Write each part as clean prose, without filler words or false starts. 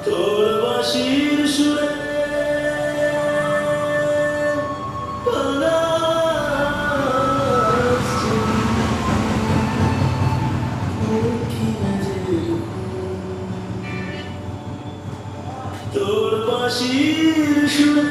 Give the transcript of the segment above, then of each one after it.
তোর বাঁশির সুরে পালাচ্ছি, তোর বাঁশির সুরে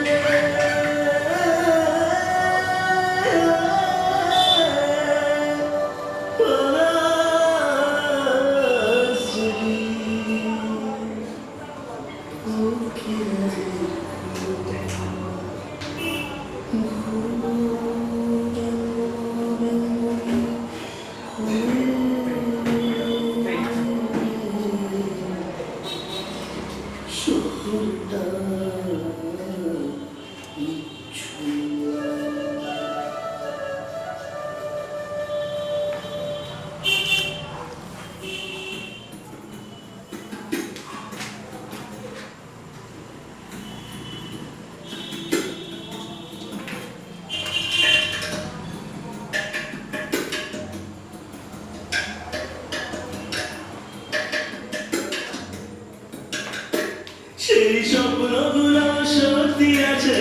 সেই স্বপ্নগুলো সত্যি আছে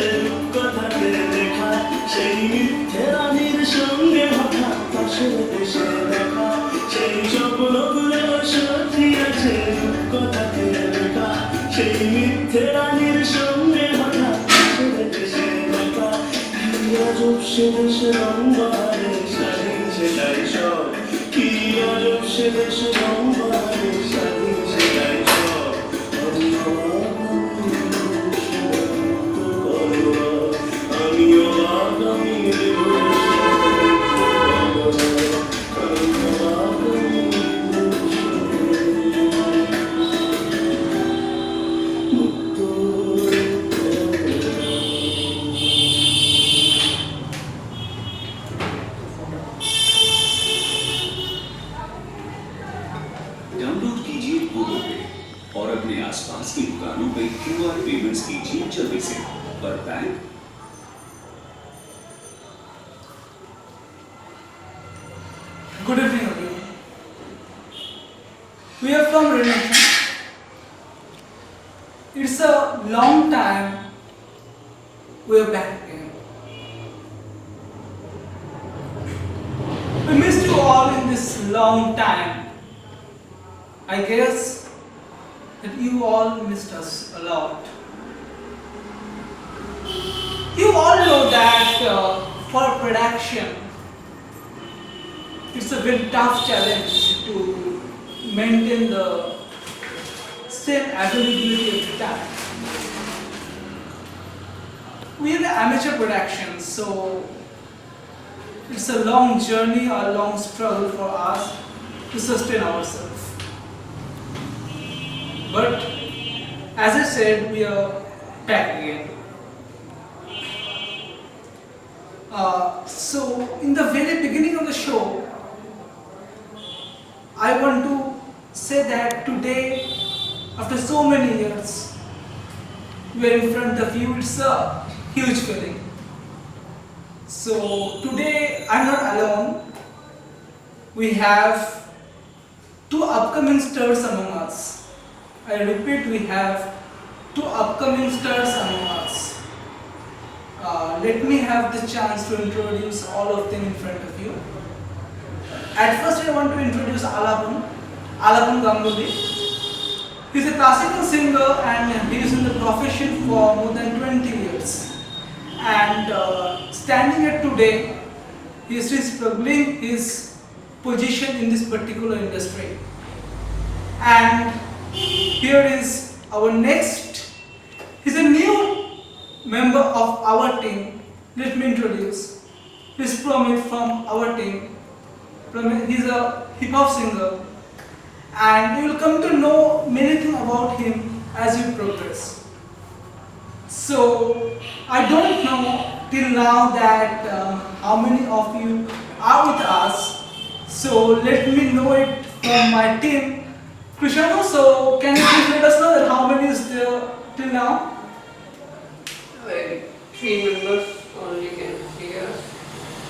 কথাতে লেখা, সেই মিথ্যে রানীর সঙ্গে হঠাৎ পাশে এসে দেখা। সেই স্বপ্নগুলো সত্যি আছে কথাতে লেখা, সেই মিথ্যে রানীর সঙ্গে হঠাৎ পাশে এসে দেখা। কি আজব সে দেশে রংবারে স্বাধীন সেটাই সব, কি আজব সে দেশে রংবারে স্বাধীন সেটাই সব। डाउनलोड कीजिए गूगल पे और अपने आसपास की दुकानों पे क्यूआर पेमेंट्स कीजिए जल्दी से। पर bank Good evening, everyone. We are from Renation. It's a long time we are back again. We missed you all in this long time. I guess that you all missed us a lot. You all know that for production, it's a very tough challenge to maintain the same availability of time. We are an amateur production, so it's a long journey, a long struggle for us to sustain ourselves. But as I said, we are back again. So in the very beginning of the show, I want to say that today, after so many years, we are in front of you. It's a huge feeling. So today I'm not alone. We have two upcoming stars among us. I repeat, we have two upcoming stars among us. Let me have the chance to introduce all of them in front of you. At first, I want to introduce Alapun Ganguly. He is a classical singer and he is in the profession for more than 20 years. And standing at today, he is still struggling his position in this particular industry. And here is our next. He's a new member of our team. Let me introduce. He's Pramit from our team. He's a hip hop singer, and you will come to know many things about him as we progress. So I don't know till now that how many of you are with us. So let me know it from my team. Krishanu, so can you please let us know that how many is there till now? Like 3 members only can see us.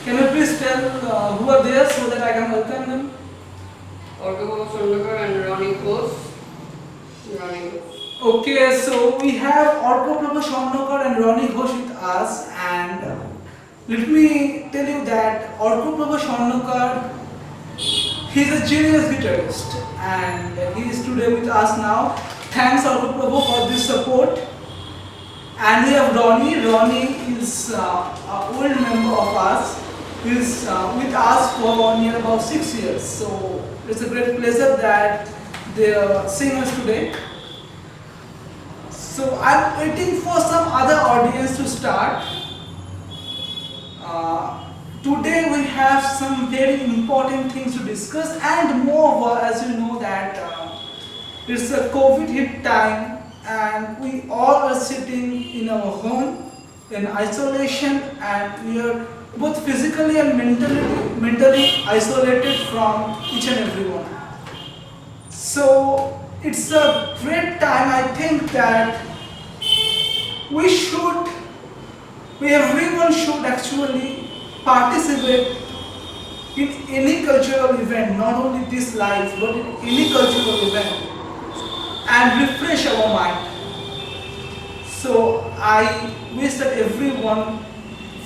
Can you please tell who are there so that I can welcome them? Orkababa Sondakar and Ronnie Ghosh. Ronnie Ghosh. Okay, so we have Orko Swarnakar and Ronnie Ghosh with us, and let me tell you that Orko Swarnakar, he is a genius guitarist and he is today with us now. Thanks Orko for this support. And we have Ronnie. Ronnie is an old member of us. He is with us for near about 6 years. So it's a great pleasure that they are seeing us today. So I'm waiting for some other audience to start. Today we have some very important things to discuss, and moreover, as you know that it's a COVID hit time and we all are sitting in our home in isolation, and we are both physically and mentally isolated from each and everyone. So it's a great time. I think that everyone should actually participate in any cultural event, not only this live, but in any cultural event, and refresh our mind. So I wish that everyone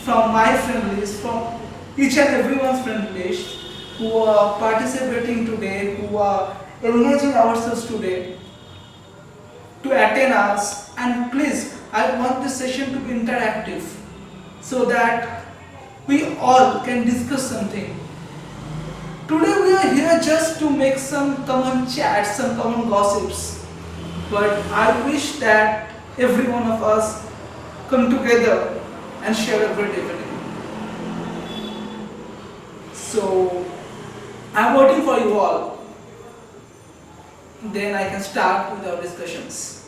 from my friend list, from each and everyone's friend list who are participating today, who are engaging ourselves today, to attend us. And please, I want this session to be interactive so that we all can discuss something. Today we are here just to make some common chats, some common gossips, but I wish that every one of us come together and share a great evening. So I'm waiting for you all. Then I can start with our discussions.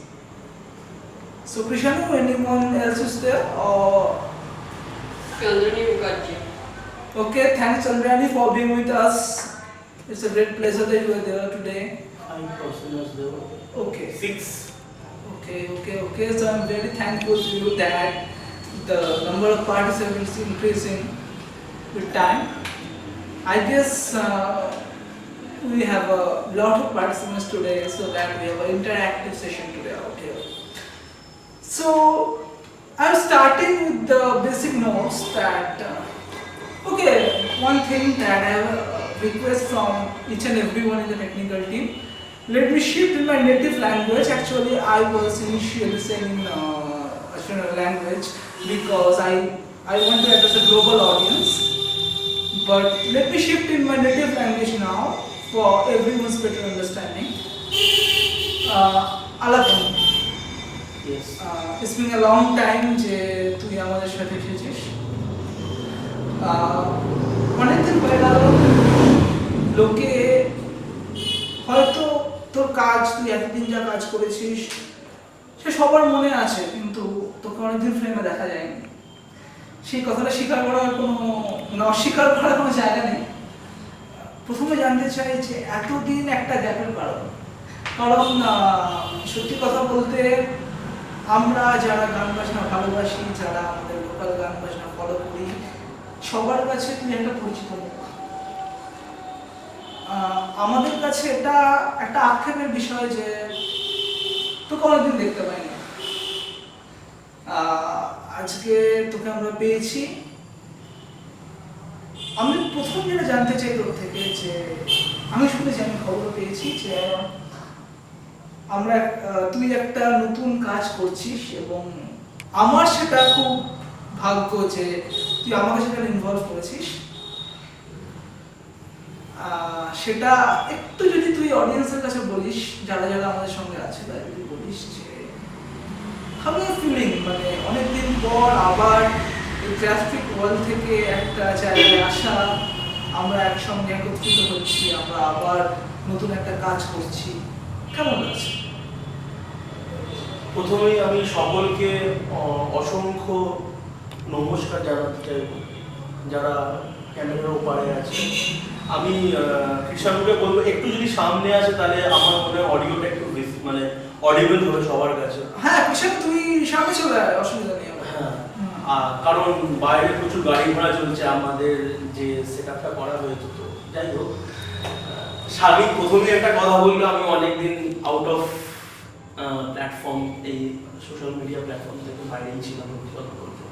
So Krishanu, anyone else is there, or? Chandrani Mukherjee. Okay, thanks Chandrani for being with us. It's a great pleasure that you are there today. 5 persons there. Okay. 6. Okay. So I'm very thankful to you that the number of participants is increasing with time. I guess we have a lot of participants today, so that we have an interactive session today out here. So I'm starting with the basic notes that, okay, one thing that I have a request from each and everyone in the technical team. Let me shift in my native language. Actually, I was initially saying in Australian language because I want to address a global audience. But let me shift in my native language now for everyone's better understanding. Alapam. Yes. It's been a long time যে তুই আমাদের সাথে এসেছিস। অনেকদিন হয়ে গেল, লোকে হয়তো তোর কাজ, তুই এতদিন যা কাজ করেছিস সে সবার মনে আছে, কিন্তু তোকে অনেকদিন ফ্রেমে দেখা যায়নি। সেই কথাটা স্বীকার করার কোনো, অস্বীকার করার কোনো জায়গা নেই। প্রথমে জানতে চাই যে এতদিন একটা গ্যাপের কারণ সত্যি কথা বলতে আমরা যারা গান বাজনা ভালোবাসি, যারা আমাদের লোকাল গান বাজনা ফলো করি, সবার কাছে তুই একটা পরিচিত মুখ। আমাদের কাছে এটা একটা আক্ষেপের বিষয় যে তোকে অনেকদিন দেখতে পাই না। আজকে তোকে আমরা পেয়েছি। আমি প্রথম যেটা জানতে চাই তোর থেকে যে আমি শুনেছি, আমি খবর পেয়েছি যে তুই একটা নতুন কাজ করছিস, এবং আমার সেটা খুব ভাগ্য যে তুই আমাকে সেখানে ইনভলভ করেছিস। সেটা একটু যদি তুই অডিয়েন্সের কাছে বলিস, যারা যারা আমাদের সঙ্গে আছে, তাই যদি বলিস যে হাউ ইউ ফিলিং, মানে অনেকদিন পর আবার এই গ্রাফিক ওয়ার্ল্ড থেকে একটা জায়গায় আসা, আমরা একসঙ্গে একত্রিত হচ্ছি, আমরা আবার নতুন একটা কাজ করছি, কেমন লাগছে? প্রথমেই আমি সকলকে অসংখ্য নমস্কার জানাতে চাইব যারা ক্যামেরার ওপারে আছে। আমি কৃষাণুকে বলবো একটু যদি সামনে আসে তাহলে আমার মনে হয় অডিওটা একটু বেশি মানে অডিবল হবে সবার কাছে। হ্যাঁ কৃষক তুই সামনে চলে আয়, অসুবিধা নেই আমার। হ্যাঁ কারণ বাইরে প্রচুর গাড়ি ঘোড়া চলছে, আমাদের যে সেট আপটা করা হয়েছে। তো যাই হোক, স্বামী প্রথমে একটা কথা বললো, আমি অনেকদিন আউট অফ প্ল্যাটফর্ম, এই সোশ্যাল মিডিয়া প্ল্যাটফর্ম থেকে বাইরেই ছিলাম। কথা বলতে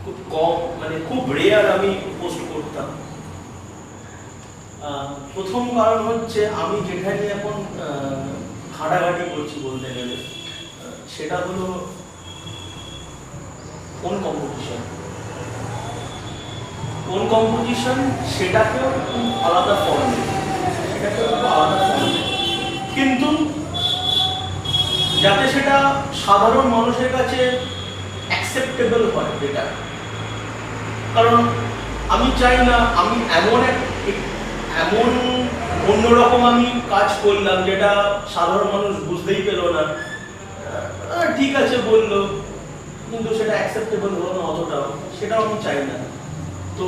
খুব কম, মানে খুব রেয়ার আমি পোস্ট করতাম। প্রথম কারণ হচ্ছে আমি যেখানে এখন ঘাটাঘাটি করছি বলতে গেলে, সেটা হলো কোন কম্পোজিশন সেটাকেও খুব আলাদা ফর্মে, কিন্তু যাতে সেটা সাধারণ মানুষের কাছে অ্যাকসেপ্টেবল হয় যেটা। কারণ আমি চাই না আমি এমন অন্যরকম আমি কাজ করলাম যেটা সাধারণ মানুষ বুঝতেই পেল না, ঠিক আছে বললো কিন্তু সেটা অ্যাকসেপ্টেবল হলো না অতটাও, সেটাও আমি চাই না। তো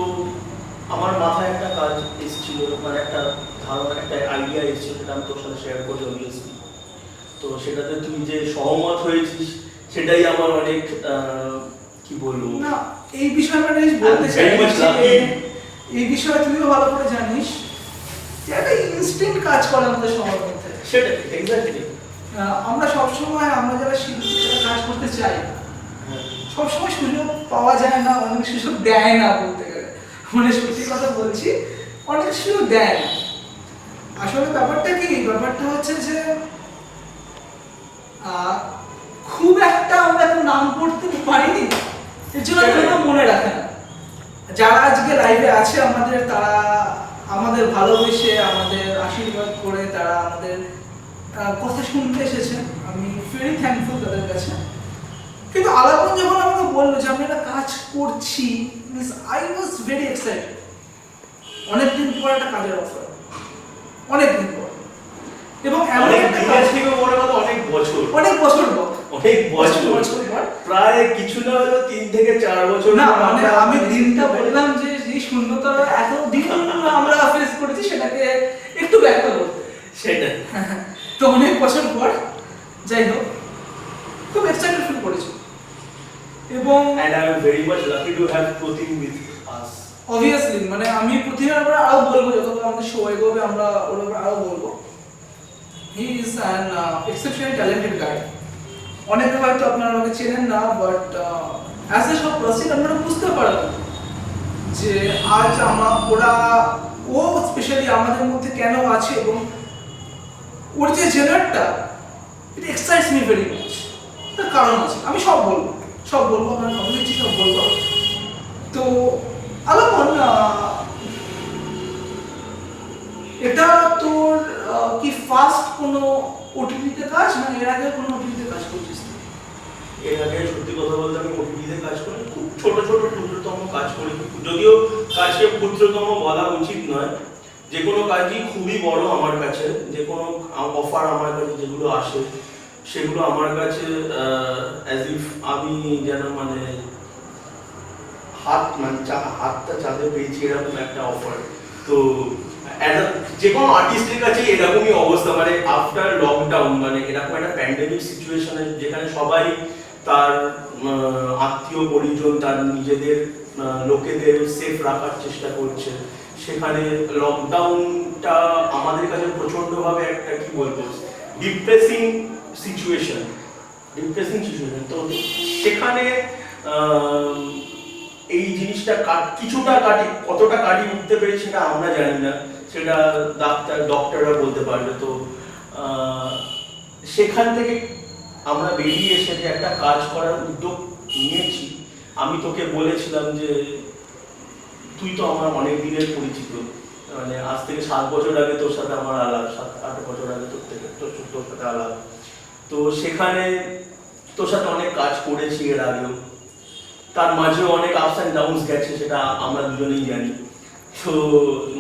আমার মাথায় একটা কাজ এসেছিল, মানে একটা ধারণা, একটা আইডিয়া এসেছিল, সেটা আমি তোর সাথে শেয়ার করি অবভিয়াসলি। তো সেটাতে তুই যে সহমত হয়েছিস সেটাই আমার অনেক কি বলবো না, এই বিষয়ে আমরা বলতে চাই, এই বিষয়ে তুইও ভালো করে জানিস যে একটা ইনস্ট্যান্ট কাজ করে আমাদের সবার মধ্যে। সেটা এক্স্যাক্টলি আমরা সবসময় আমরা যারা শিল্পী যারা কাজ করতে চাই সবসময় সুযোগ পাওয়া যায় না, অনেক সুযোগ দেয় না বলতে গেলে, মানে সত্যি কথা বলছি, অনেক সুযোগ দেয় না। আসলে ব্যাপারটা কি, ব্যাপারটা হচ্ছে যে খুব একটা আমরা তো নাম করতে পারিনি, এর জন্য আমরা মনে রাখে না। যারা আজকে লাইভে আছে আমাদের, তারা আমাদের ভালোবেসে আমাদের আশীর্বাদ করে তারা আমাদের কথা শুনতে এসেছেন, আমি ভেরি থ্যাঙ্কফুল তাদের কাছে। কিন্তু আলাপন যখন আমাকে বললো যে আমি একটা কাজ করছি, আই ওয়াজ ভেরি এক্সাইটেড। অনেকদিন পর একটা কাজের অফার, অনেকদিন পর, এবং এমন একটা কাজ থেকে বড় কথা অনেক বছর পর, প্রায় কিছু না হলো 3 থেকে 4 বছর। না মানে আমি দিনটা বললাম যে এই শূন্যতা এত দিন আমরা ফেস করেছি সেটাকে একটু ব্যাখ্যা করতে, সেটা তো অনেক বছর পর যাই হোক খুব এক্সাইটেড ফিল করেছি। এবং and I am very much lucky to have Pratim with us. Obviously মানে আমি প্রতিবার আমরা আরো বলবো, যতক্ষণ আমাদের শো এগোবে আমরা ওর ব্যাপারে আরো বলবো। He is an exceptionally talented guy. অনেকে হয়তো আপনারা ওকে চেনেন না, বাট অ্যাজ এ সব পার্সন আপনারা বুঝতে পারবেন যে আজ ও স্পেশালি আমাদের মধ্যে কেন আছে, এবং ওর যে জেনারটা ইট এক্সাইটস মি ভেরি মাচ। তার কারণ আছে, আমি সব বলবো আপনার অবভিয়াসলি সব বলবো। তো আলাপন, এটা তোর কি ফার্স্ট কোনো ওটিটিতে কাজ, না এর আগে কোনো ওটিটিতে কাজ করছিস? এর আগে সত্যি কথা বলতে আমি ওটিটিতে কাজ করি, খুব ছোট ক্ষুদ্রতম কাজ করি। যদিও কাজকে ক্ষুদ্রতম বলা উচিত নয়, যে কোনো কাজই খুবই বড় আমার কাছে। যে কোনো অফার আমার কাছে যেগুলো আসে সেগুলো আমার কাছে অ্যাজ ইফ আমি যেন মানে হাতটা চাঁদে পেয়েছি এরকম একটা অফার। তো যে কোনো আর্টিস্টের কাছে এরকমই অবস্থা, মানে আফটার লকডাউন, মানে এরকম একটা প্যান্ডেমিক সিচুয়েশনে যেখানে সবাই তার আত্মীয় পরিজন, তার নিজেদের লোকেদের সেফ রাখার চেষ্টা করছে, সেখানে লকডাউনটা আমাদের কাছে প্রচণ্ডভাবে একটা কি বলবো ডিপ্রেসিং সিচুয়েশন। তো সেখানে এই জিনিসটা কিছুটা কতটা কাটিয়ে উঠতে পেরেছি সেটা আমরা জানি না, সেটা ডক্টররা বলতে পারবে। তো সেখান থেকে আমরা বেরিয়ে এসে যে একটা কাজ করার উদ্যোগ নিয়েছি। আমি তোকে বলেছিলাম যে তুই তো আমার অনেক দিনের পরিচিত, মানে আজ থেকে 7 বছর আগে তোর সাথে আমার আলাপ, 7-8 বছর আগে তোর সাথে আলাপ। তো সেখানে তোর সাথে অনেক কাজ করেছি এর আগেও, তার মাঝেও অনেক আপস অ্যান্ড ডাউনস গেছে, সেটা আমরা দুজনেই জানি। তো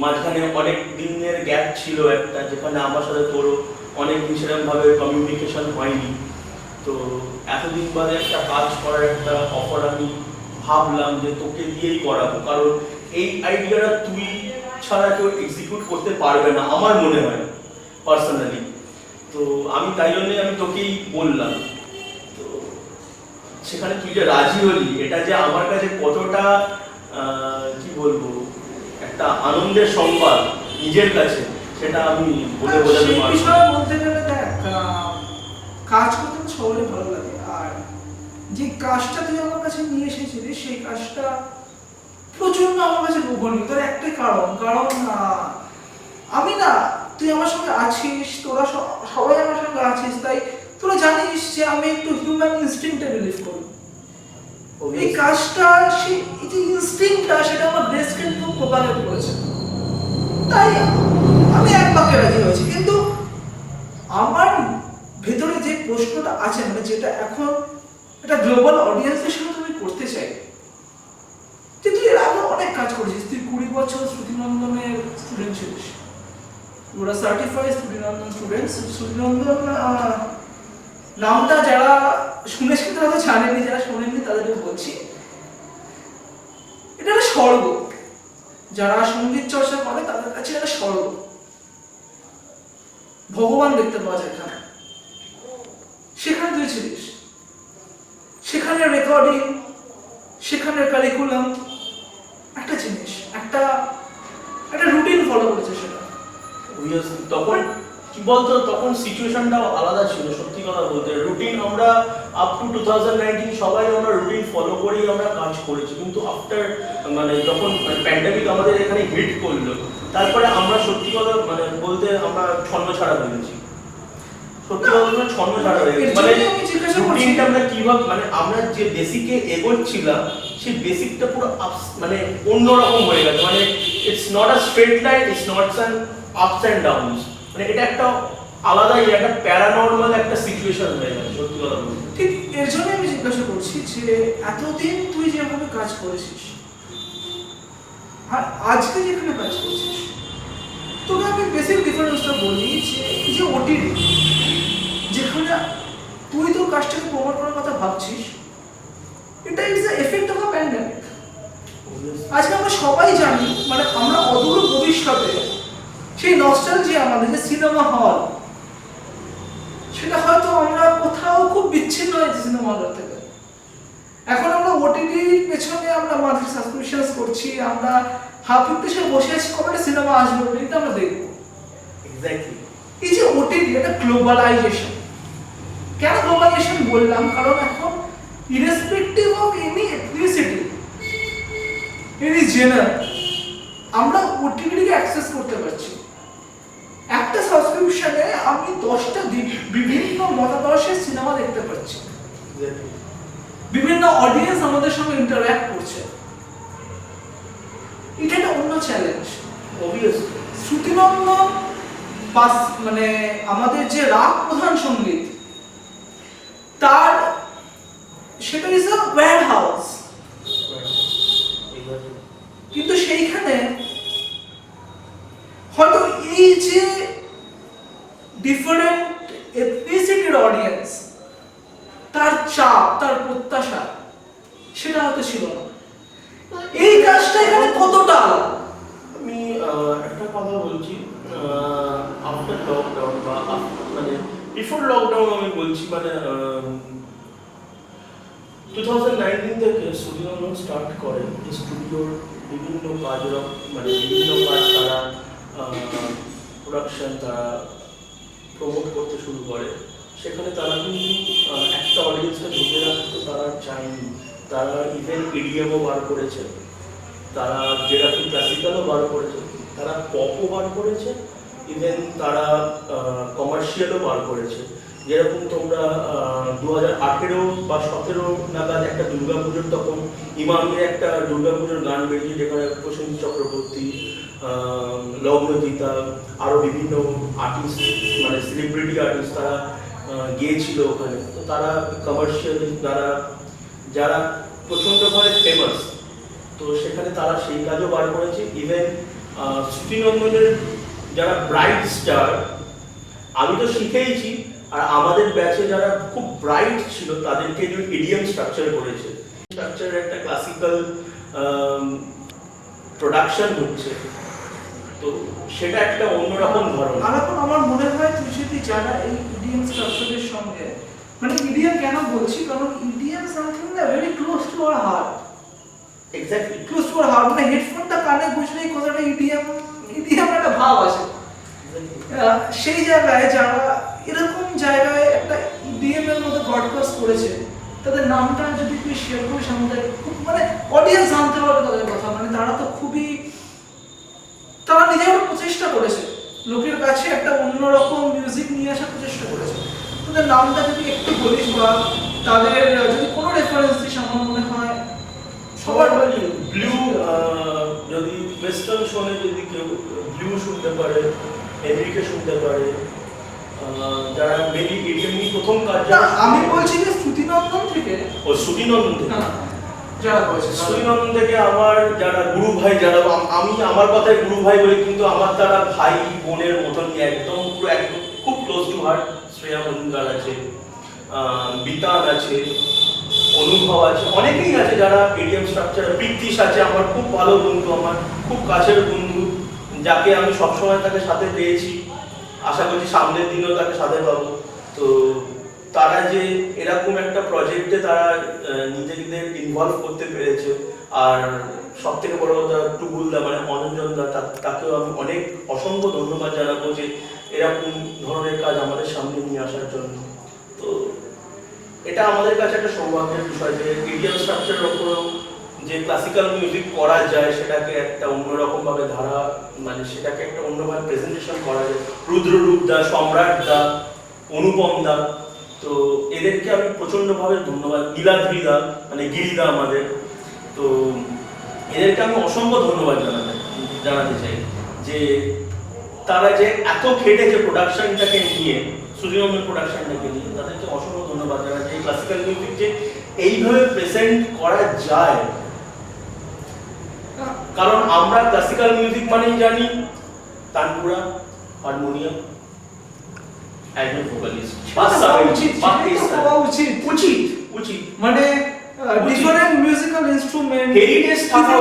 মাঝখানে অনেক দিনের গ্যাপ ছিল একটা, যেখানে আমার সাথে তোরও অনেক দিন সেরকমভাবে কমিউনিকেশন হয়নি। তো তো এতদিন বাদে একটা কাজ করার একটা অফার আমি ভাবলাম যে তোকে দিয়েই করাবো, কারণ এই আইডিয়াটা তুই ছাড়া কেউ এক্সিকিউট করতে পারবে না আমার মনে হয় পার্সোনালি। তো আমি তাই জন্যই আমি তোকেই বললাম। তো সেখানে তুই যে রাজি হলি, এটা যে আমার কাছে কতটা কি বলবো একটা আনন্দের সংবাদ নিজের কাছে, সেটা আমি বলে বোঝাতে সেই পারবো না। বিষয়ে বলতে গেলে দেখ, কাজ করতে তো সবারই ভালো লাগে, আর যে কাজটা তুই আমার কাছে নিয়ে এসেছিলিস সেই কাজটা প্রচন্ড আমার কাছে লোভনীয়। তার একটাই কারণ আমি না, তুই আমার সঙ্গে আছিস, তোরা সবাই আমার সঙ্গে আছিস, তাই তোরা জানিস যে আমি একটু হিউম্যান ইনস্টিংক্টে বিলিভ করি। এই কাজটা এই যে ইনস্টিংক্টটা সেটা আমার ব্রেস্টকে খুব প্রোপাগেট করেছে, তাই আমি এক বাক্যে রাজি হয়েছি। কিন্তু আমার ভেতরে যে প্রশ্নটা আছে, মানে যেটা এখন একটা গ্লোবাল অডিয়েন্সের সাথে তুমি করতে চাই, যে তুই এর আগে অনেক কাজ করেছিস, তুই 20 বছর শ্রুতিনন্দনের স্টুডেন্ট ছিলিস, ওরা সার্টিফাইড শ্রুতিনন্দন স্টুডেন্টস। শ্রুতিনন্দন নামটা যারা শুনেছেন তারা তো জানেনি, যারা শোনেননি তাদেরকে বলছি, এটা একটা স্বর্গ। যারা সঙ্গীত চর্চা করে তাদের কাছে একটা স্বর্গ, ভগবান দেখতে পাওয়া যায় এখানে। সেখানে তুই ছিলিস, সেখানে রেকর্ডিং, সেখানে কারিকুলাম, একটা জিনিস, একটা রুটিন ফলো করেছে সেটা। তখন কি বলতো, তখন সিচুয়েশনটাও আলাদা ছিল। সত্যি কথা বলতে রুটিন আমরা আপ টু 2019 সবাই আমরা রুটিন ফলো করেই আমরা কাজ করেছি, কিন্তু আফটার মানে যখন প্যান্ডেমিক আমাদের এখানে হিট করলো, তারপরে আমরা সত্যি কথা মানে বলতে আমরা ছন্ন ছাড়া হয়ে গেছি। সত্যি কথা বলতে ছন্ন ছাড়া হয়ে গেছি। মানে রুটিনটা আমরা কিভাবে, মানে আমরা যে বেসিকে এগোচ্ছিলাম সেই বেসিকটা পুরো মানে অন্যরকম হয়ে গেছে। মানে it's not a straight line, it's not an ups and downs, মানে এটা একটা আলাদাই একটা প্যারানর্মাল একটা সিচুয়েশন হয়ে গেছে সত্যি কথা বলতে। ঠিক এর জন্য আমি জিজ্ঞাসা করছি যে এতদিন তুই যেভাবে কাজ করেছিস আর আজকে যেখানে কাজ করছিস, তোকে আমি বেসিক ডিফারেন্সটা বলি যে এই যে ওটিটি, যেখানে তুই তোর কাজটাকে প্রমোট করার কথা ভাবছিস, এটা is the effect of a pandemic. আজকে আমরা সবাই জানি, মানে আমরা অদূর ভবিষ্যতে সেই নস্টালজিয়া আমাদের যে সিনেমা হল, সেটা হয়তো আমরা কোথাও খুব বিচ্ছিন্ন হয়েছে সিনেমা হল থেকে। এখন আমরা ওটিটির পেছনে আমরা মান্থলি সাবস্ক্রিপশনস করছি, আমরা হাফিতে সে বসে আছি কবে সিনেমা আসবে ওটিটিতে আমরা দেখবো। এক্স্যাক্টলি। এই যে ওটিটি, এটা গ্লোবালাইজেশন। কেন গ্লোবালাইজেশন বললাম? কারণ এখন irrespective of any ethnicity, any genre, আমরা ওটিটিকে অ্যাক্সেস করতে পারছি। একটা সাবস্ক্রিপশনে আমি 10টা বিভিন্ন মতাদর্শের সিনেমা দেখতে পাচ্ছি, বিভিন্ন অডিয়েন্স আমাদের সঙ্গে ইন্টারঅ্যাক্ট করছে। এটা একটা অন্য চ্যালেঞ্জ। অবভিয়াসলি শ্রুতিনন্দন মানে আমাদের যে রাগ প্রধান সঙ্গীত, তার সেটা ইজ আ ওয়্যার হাউস, কিন্তু সেইখানে হয়তো এই যে ডিফারেন্ট এথনিসিটির অডিয়েন্স, তার চাপ, তার প্রত্যাশা, সেটা হয়তো ছিল না। এই কাজটা এখানে কতটা আলাদা? আমি একটা কথা বলছি, আফটার লকডাউন বা মানে বিফোর লকডাউন আমি বলছি, মানে 2019 থেকে শ্রুতিনন্দন স্টার্ট করে স্টুডিওর বিভিন্ন কাজ, মানে বিভিন্ন কাজ তারা প্রোডাকশন তারা প্রমোট করতে শুরু করে। সেখানে তারা কিন্তু একটা অডিয়েন্সকে ধরে রাখতে তারা চায়নি। তারা ইভেন ইডিএমও বার করেছে, তারা যেরকম ক্লাসিক্যালও বার করেছে, তারা পপও বার করেছে, ইভেন তারা কমার্শিয়ালও বার করেছে। যেরকম তোমরা 2018 বা 17 নাগাদ একটা দুর্গাপুজোর, তখন ইমামের একটা দুর্গাপুজোর গান বেরিয়েছে, যেখানে প্রসেনজিৎ চক্রবর্তী, লগ্নজিতা, আরও বিভিন্ন আর্টিস্ট, মানে সেলিব্রিটি আর্টিস্ট তারা গিয়েছিল ওখানে। তো তারা কমার্শিয়াল, যারা প্রচণ্ডভাবে ফেমাস, তো সেখানে তারা সেই কাজও বার করেছে। ইভেন শ্রুতিনন্দনের যারা ব্রাইট স্টার, আমি তো শিখেইছি, আর আমাদের ব্যাচে যারা খুব ব্রাইট ছিল তাদেরকে যে ইডিএম স্ট্রাকচার করেছে, স্ট্রাকচারের একটা ক্লাসিক্যাল প্রোডাকশন হচ্ছে, তো সেটা একটা অন্যরকম ধরনের। আর এখন আমার মনে হয় তুই যদি যারা এই ইডিএম স্ট্রাকচারের সঙ্গে, মানে ইডিএম কেন বলছি, কারণ ইডিএম সামথিং না very close to our heart, exactly close to our heart. মানে হেডফোনটা কানে বসলে এই কথাটা ইডিএম একটা ভাব আসে। সেই জায়গায় যারা এরকম জায়গায় একটা ইডিএম এর মধ্যে ব্রডকাস্ট করেছে, তাদের নামটা যদি তুই শেয়ার করিস আমাদের, খুব মানে অডিয়েন্স জানতে পারবে তাদের কথা। মানে তারা তো খুবই, তারা নিজেরা প্রচেষ্টা করেছে লোকের কাছে একটা অন্যরকম মিউজিক নিয়ে আসার প্রচেষ্টা করেছে। তাদের নামটা যদি একটু বলিস বা তাদের যদি কোনো রেফারেন্স দিস, আমার মনে হয় সবার ব্লু, যদি ওয়েস্টার্ন শোনে যদি কেউ ব্লু শুনতে পারে, এনরিকে শুনতে পারে, যারা মেবি ইডিএম প্রথম কাজ না, আমি বলছি যে শ্রুতিনন্দন থেকে, ও শ্রুতিনন্দন থেকে, না যারা করেছে শ্রুতিনন্দন থেকে আমার যারা গুরু ভাই, যারা আমি আমার কথায় গুরু ভাই বলি, কিন্তু আমার তারা ভাই বোনের মতন একদম পুরো একদম খুব close two heart. Shreya Majumdar আছে, বিতান আছে, অনুভব আছে, অনেকেই আছে যারা ইডিএম স্ট্রাকচার, প্রীতিশ আছে আমার খুব ভালো বন্ধু, আমার খুব কাছের বন্ধু, যাকে আমি সবসময় তাকে সাথে পেয়েছি, আশা করছি সামনের দিনেও তাকে সাথে পাবো। তো তারা যে এরকম একটা প্রজেক্টে তারা নিজেদের ইনভলভ করতে পেরেছে, আর সব থেকে বড় কথা টুগুলদা মানে অনঞ্জন দা, তাকেও আমি অনেক অসংখ্য ধন্যবাদ জানাবো যে এরকম ধরনের কাজ আমাদের সামনে নিয়ে আসার জন্য। তো এটা আমাদের কাছে একটা সৌভাগ্যের বিষয় যে ইডিএম স্ট্রাকচারের ওপরেও যে ক্লাসিক্যাল মিউজিক করা যায়, সেটাকে একটা অন্যরকম ভাবে ধারা, মানে সেটাকে একটা অন্যভাবে প্রেজেন্টেশন করা যায়। রুদ্ররূপ দা, সম্রাট দা, অনুপম দা, তো এদেরকে আমি প্রচন্ডভাবে ধন্যবাদ, নীলাদ্রি দা মানে গিরিদা আমাদের, তো এদেরকে আমি অসংখ্য ধন্যবাদ জানাতে চাই যে তারা যে এত খেটেছে প্রোডাকশনটাকে নিয়ে, শ্রুতিনন্দন প্রোডাকশনটাকে নিয়ে, তাদেরকে অসংখ্য ধন্যবাদ জানাচ্ছি। এই ক্লাসিক্যাল মিউজিক যে এইভাবে প্রেজেন্ট করা যায়, কারণ আমরা ক্লাসিক্যাল মিউজিক মানেই জানি তানপুরা, হারমোনিয়াম, একজন ভোকালিস্ট, উচিত মানে ডিফারেন্ট মিউজিক্যাল ইনস্ট্রুমেন্ট, হেরিটেজ থাকা,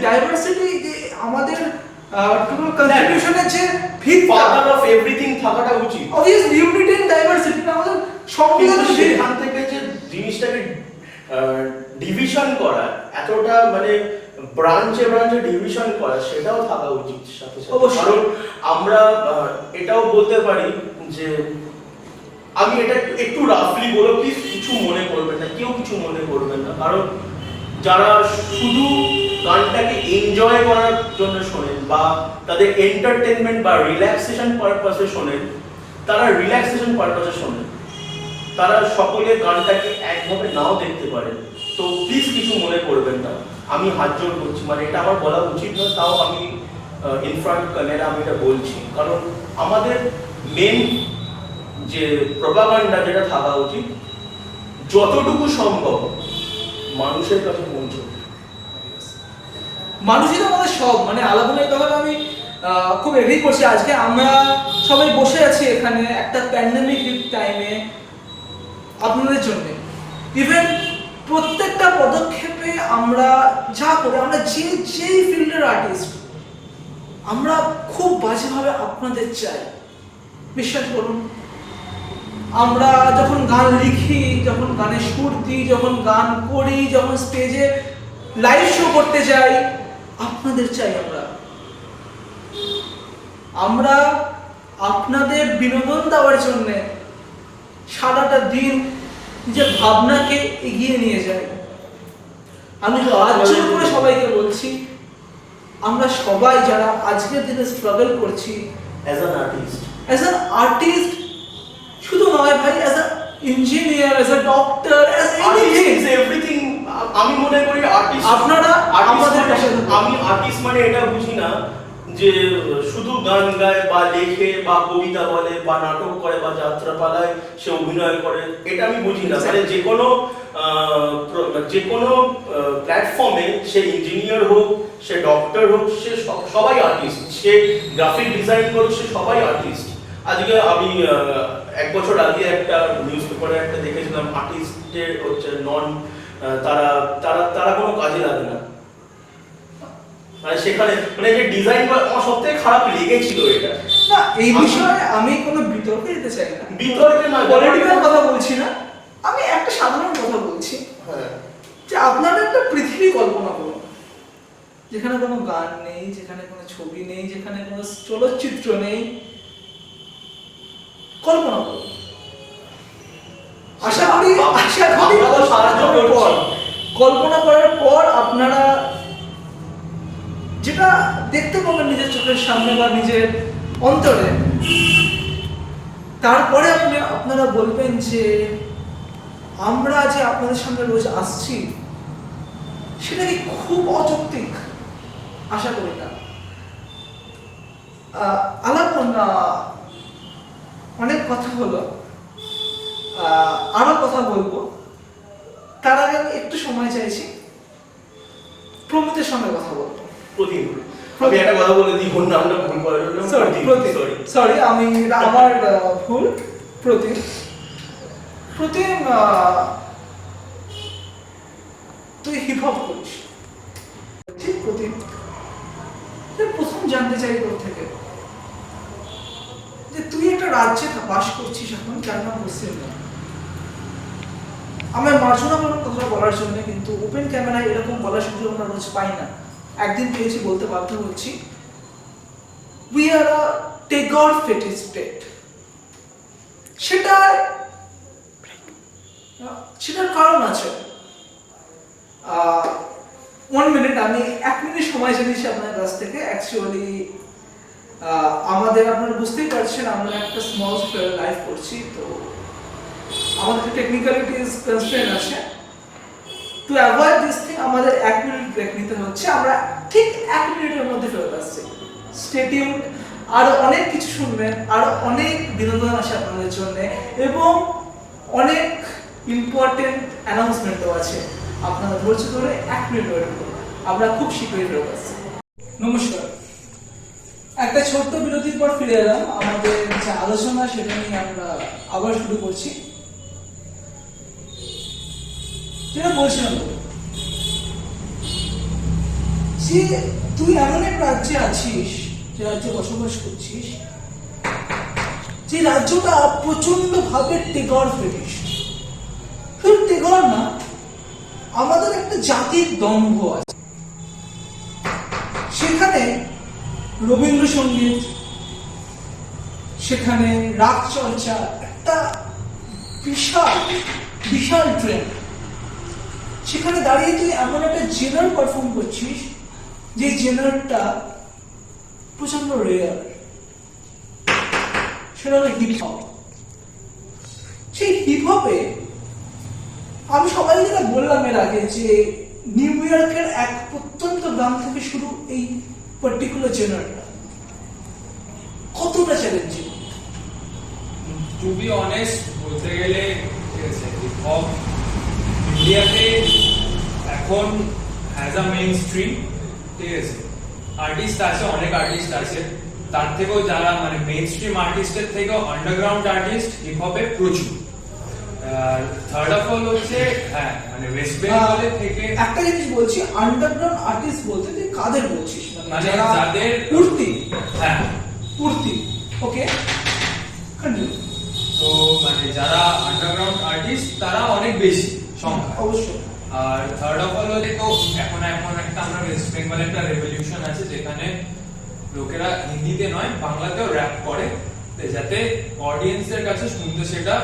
ডাইভার্সিটি যে আমাদের টোটাল কনস্টিটিউশনের যে ভিত্তি, ফাদার অফ এভরিথিং থাকাটা উচিত। অবভিয়াসলি ইউনিটি এন্ড ডাইভার্সিটি আমাদের সংবিধানের সেখান থেকে যে জিনিসটাকে ডিভিশন করা, এতটা মানে ব্রাঞ্চে ডিভিশন করা, সেটাও থাকা উচিত সাথে সাথে। অবশ্যই। কারণ আমরা এটাও বলতে পারি যে, আমি এটা একটু রাফলি বলো, প্লিজ কিছু মনে করবেন না, কেউ কিছু মনে করবেন না, কারণ যারা শুধু গানটাকে এনজয় করার জন্য শোনেন বা তাদের এন্টারটেনমেন্ট বা রিল্যাক্সেশন পারপাসে শোনেন, তারা রিল্যাক্সেশন পারপাসে শোনেন, তারা সকলে গানটাকে একভাবে নাও দেখতে পারেন। তো প্লিজ কিছু মনে করবেন না, আমি হাত জোড় করছি, মানে এটা আমার বলা উচিত না, তাও আমি ইনফ্রন্ট ক্যামেরা আমি এটা বলছি, কারণ আমাদের মেন যে প্রপাগান্ডা যেটা থাকা উচিত, যতটুকু সম্ভব মানুষের কাছে পৌঁছবে। মানুষই তো আমাদের সব, মানে আলাপনের কথাটা আমি খুব এগ্রি করছি। আজকে আমরা সবাই বসে আছি এখানে একটা প্যান্ডেমিক টাইমে আপনাদের জন্য। ইভেন প্রত্যেকটা পদক্ষেপে আমরা যা করি, আমরা যেই ফিল্ডের আর্টিস্ট, আমরা খুব বাজেভাবে আপনাদের চাই, বিশ্বাস করুন। আমরা যখন গান লিখি, যখন গানে সুর দিই, যখন গান করি, যখন স্টেজে লাইভ শো করতে যাই, আপনাদের চাই। আমরা আপনাদের বিনোদন দেওয়ার জন্য সারাটা দিন নিজের ভাবনাকে এগিয়ে নিয়ে যাই। আমি রাজ্য করে সবাইকে বলছি, আমরা সবাই যারা আজকের দিনে স্ট্রাগল করছি অ্যাজ অ্যান আর্টিস্ট, শুধু নয় ভাই, as a engineer, as a doctor, as everything, আমি মনে করি আর্টিস্ট, আপনারা আমাদের পাশে থাকুন। আমি আর্টিস্ট মানে এটা বুঝি না যে শুধু গান গায় বা লেখে বা কবিতা বলে বা নাটক করে বা যাত্রাপালায় সে অভিনয় করে, এটা আমি বুঝি না। মানে যে কোনো প্ল্যাটফর্মে সে ইঞ্জিনিয়ার হোক, সে ডক্টর হোক, সে সবাই আর্টিস্ট, সে গ্রাফিক ডিজাইন করুক, সে সবাই আর্টিস্ট। আজকে আমি এক বছর আগে একটা নিউজ পেপারে একটা দেখেছিলাম আর্টিস্টের হচ্ছে তারা তারা তারা কোনো কাজে লাগে না, মানে সেখানে মানে যে ডিজাইন আমার সব থেকে খারাপ লেগেছিল এটা। না এই বিষয়ে আমি কোনো বিতর্কে যেতে চাই না, বিতর্কে না, পলিটিক্যাল কথা বলছি না, আমি একটা সাধারণ কথা বলছি হ্যাঁ যে আপনারা একটা পৃথিবী কল্পনা করুন যেখানে কোনো গান নেই, যেখানে কোনো ছবি নেই, যেখানে কোনো চলচ্চিত্র নেই। কল্পনা করুন, আশা করি আমরা তো সাহায্য করছি। কল্পনা করার পর আপনারা যেটা দেখতে পাবেন নিজের চোখের সামনে বা নিজের অন্তরে, তারপরে আপনারা বলবেন যে আমরা যে আপনাদের সামনে রোজ আসছি সেটা কি খুব অযৌক্তিক? আশা করি না। আলাপন অনেক কথা হলো, আরো কথা বলবো, তার আগে আমি একটু সময় চাইছি, প্রমিতের সঙ্গে কথা বলবো। প্রতিম, আমি একটা কথা বলে দিই, ওর নামটা ভুল করে ফেললাম। সরি, আমি আমার ভুল। প্রতিম, তুই হিপ হপ করিস, ঠিক? প্রতিম, প্রথম জানতে চাই তোর থেকে যে তুই একটা রাজ্যে বাস করছিস এখন, যার নাম পশ্চিমবঙ্গ। আমার মার্জনামূলক কথা বলার জন্য, কিন্তু ওপেন ক্যামেরায় এরকম বলার সুযোগ আমরা রোজ পাই না। একদিন পেয়েছি, বলতে বাধ্য হচ্ছি, we are a Tagore fetish state. সেটার কারণ আছে। 1 মিনিট, আমি 1 মিনিট সময় চাইছি আপনার কাছ থেকে। অ্যাকচুয়ালি আমাদের, আপনারা বুঝতেই পারছেন, আমরা একটা স্মল স্কেল লাইভ করছি, তো আমাদের টেকনিক্যালিটিস কনস্ট্রেন্ট আছে। টু অ্যাভয়েড দিস থিং আমাদের 1 মিনিট ব্রেক নিতে হচ্ছে। আমরা ঠিক 1 মিনিটের মধ্যে ফেরত আসছি। স্টে টিউনড, আরো অনেক কিছু শুনবেন, আরো অনেক বিনোদন আছে আপনাদের জন্য, এবং অনেক ইম্পর্টেন্ট অ্যানাউন্সমেন্টও আছে। আপনারা ধৈর্য ধরে 1 মিনিট ওয়েট করুন, আমরা খুব শীঘ্রই ফেরত আসছি। নমস্কার, একটা ছোট্ট বিরতির পর ফিরে এলাম। আমাদের যে আলোচনা সেটা নিয়ে আমরা আবার শুরু করছি। যেটা বলছিলাম যে তুই এমন এক রাজ্যে আছিস, যে রাজ্যে বসবাস করছিস, যে রাজ্যটা প্রচন্ড ভাবে টেগর ফেটিস। শুধু টেগর না, আমাদের একটা জাতির দম্ভ আছে। সেখানে রবীন্দ্রসঙ্গীত, সেখানে রাগ চর্চা একটা বিশাল বিশাল ট্রেন্ড। সেখানে দাঁড়িয়ে তুই এমন একটা জেনার পারফর্ম করছিস, যে জেনারটা প্রচন্ড রেয়ার, সেটা হলো হিপ হপ। সেই হিপ হপে আমি সবাই যেটা বললাম এর আগে, যে নিউ ইয়র্কের এক প্রত্যন্ত গ্রাম থেকে শুরু এই পার্টিকুলার জেনারটা কতটা চ্যালেঞ্জিং। টু বি অনেস্ট বলতে গেলে, ঠিক আছে, হিপ হপ ইন্ডিয়াতে এখন হ্যাজ আ মেইন স্ট্রিম, ঠিক আছে, আর্টিস্ট আছে, অনেক আর্টিস্ট আছে, তার থেকেও যারা মানে মেইন স্ট্রিম আর্টিস্টের থেকেও আন্ডারগ্রাউন্ড আর্টিস্ট হিপ হপে প্রচুর। আর থার্ড অফ অল হচ্ছে, হ্যাঁ মানে ওয়েস্ট বেঙ্গলের থেকে একটা জিনিস বলছি, আন্ডারগ্রাউন্ড আর্টিস্ট বলতে তুই কাদের বলছিস? মানে যাদের পূর্তি, হ্যাঁ পূর্তি, ওকে, কন্টিনিউ। তো মানে যারা আন্ডারগ্রাউন্ড আর্টিস্ট তারা অনেক বেশি সংখ্যা, অবশ্যই। আর থার্ড অফ অল হলে তো এখন একটা আমরা ওয়েস্ট বেঙ্গলে একটা রেভলিউশন আছে, যেখানে লোকেরা হিন্দিতে নয় বাংলাতেও র‍্যাপ করে, যাতে অডিয়েন্সের কাছে শুনতে সেটা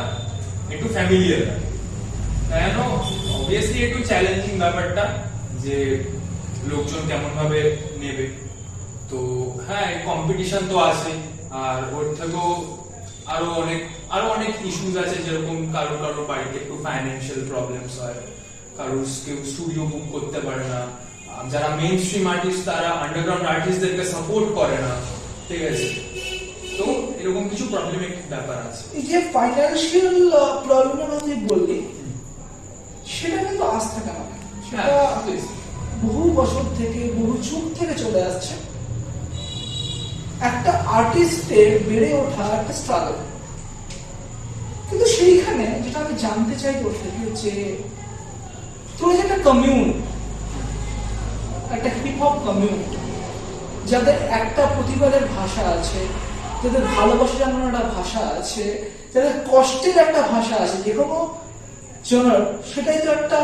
একটু ফ্যামিলিয়ার লাগে। কেন অবভিয়াসলি একটু চ্যালেঞ্জিং ব্যাপারটা, যে লোকজন কেমন ভাবে নেবে। তো হ্যাঁ, কম্পিটিশন তো আছে, আর ওর থেকেও আরো অনেক ইস্যুস আছে, যেরকম কারো বাড়িতে একটু ফাইন্যান্সিয়াল প্রবলেমস হয়, কারো কেউ স্টুডিও বুক করতে পারে না, যারা মেইন স্ট্রিম আর্টিস্ট তারা আন্ডারগ্রাউন্ড আর্টিস্টদেরকে সাপোর্ট করে না, ঠিক আছে। তো এরকম কিছু প্রবলেমিক ব্যাপার আছে। এই যে ফাইন্যান্সিয়াল প্রবলেমের কথা বললি, সেটা কিন্তু আজ থেকে না, সেটা বহু বছর থেকে, বহু যুগ থেকে চলে আসছে। একটা আর্টিস্টের বেড়ে ওঠা একটা স্ট্রাগল। কিন্তু সেইখানে যেটা আমি জানতে চাই তোর থেকে যে তোর যে একটা কমিউন, একটা হিপ হপ কমিউন, যাদের একটা প্রতিবাদের ভাষা আছে, যাদের ভালোবাসা জানানোর একটা ভাষা আছে, যাদের কষ্টের একটা ভাষা আছে, যে কোনো জনার সেটাই তো একটা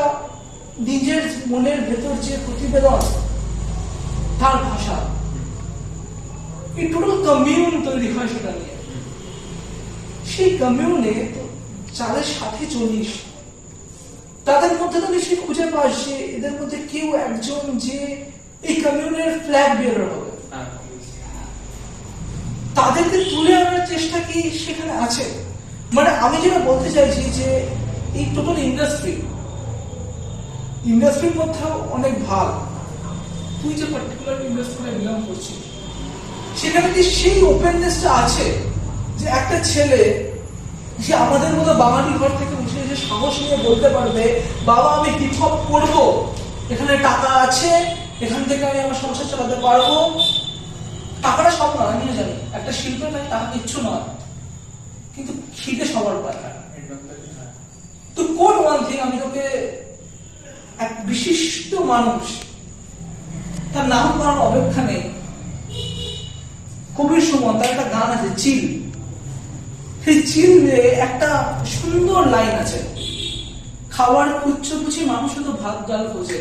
নিজের মনের ভেতর যে প্রতিবেদন তার ভাষা, এই টোটাল কমিউন তৈরি হয় সেটা নিয়ে। সেই কমিউনে যাদের সাথে চলিস তাদের মধ্যে তো নিশ্চয়ই খুঁজে পাস যে এদের মধ্যে কেউ একজন যে এই কমিউনের ফ্ল্যাগ বেয়ারার হবে, তাদেরকে তুলে আনার চেষ্টা কি সেখানে আছে? মানে আমি যেটা বলতে চাইছি যে এই টোটাল ইন্ডাস্ট্রির মধ্যেও অনেক ভাগ, তুই যে পার্টিকুলার ইন্ডাস্ট্রিতে বিলং করছিস সেখানে কি সেই ওপেননেসটা আছে যে একটা ছেলে যে আমাদের মতো বাঙালি ঘর থেকে উঠে এসে সাহস নিয়ে বলতে পারবে বাবা আমি হিপ হপ করবো, এখানে টাকা আছে, এখান থেকে আমি আমার সংসার চালাতে পারবো। টাকাটা সব নয়, আমি জানি একটা শিল্পের নাই টাকা কিচ্ছু নয়, কিন্তু খিদে সবার পায়। তো কোন ওয়ান থিং আমি তোকে এক বিশিষ্ট মানুষ, তার নাম করার অপেক্ষা নেই, কবির সুমন, তার একটা গান আছে চিল, সেই চিল একটা সুন্দর লাইন আছে, খাওয়ার খুঁজছো বুঝি মানুষ তো ভাত ডাল খোঁজে,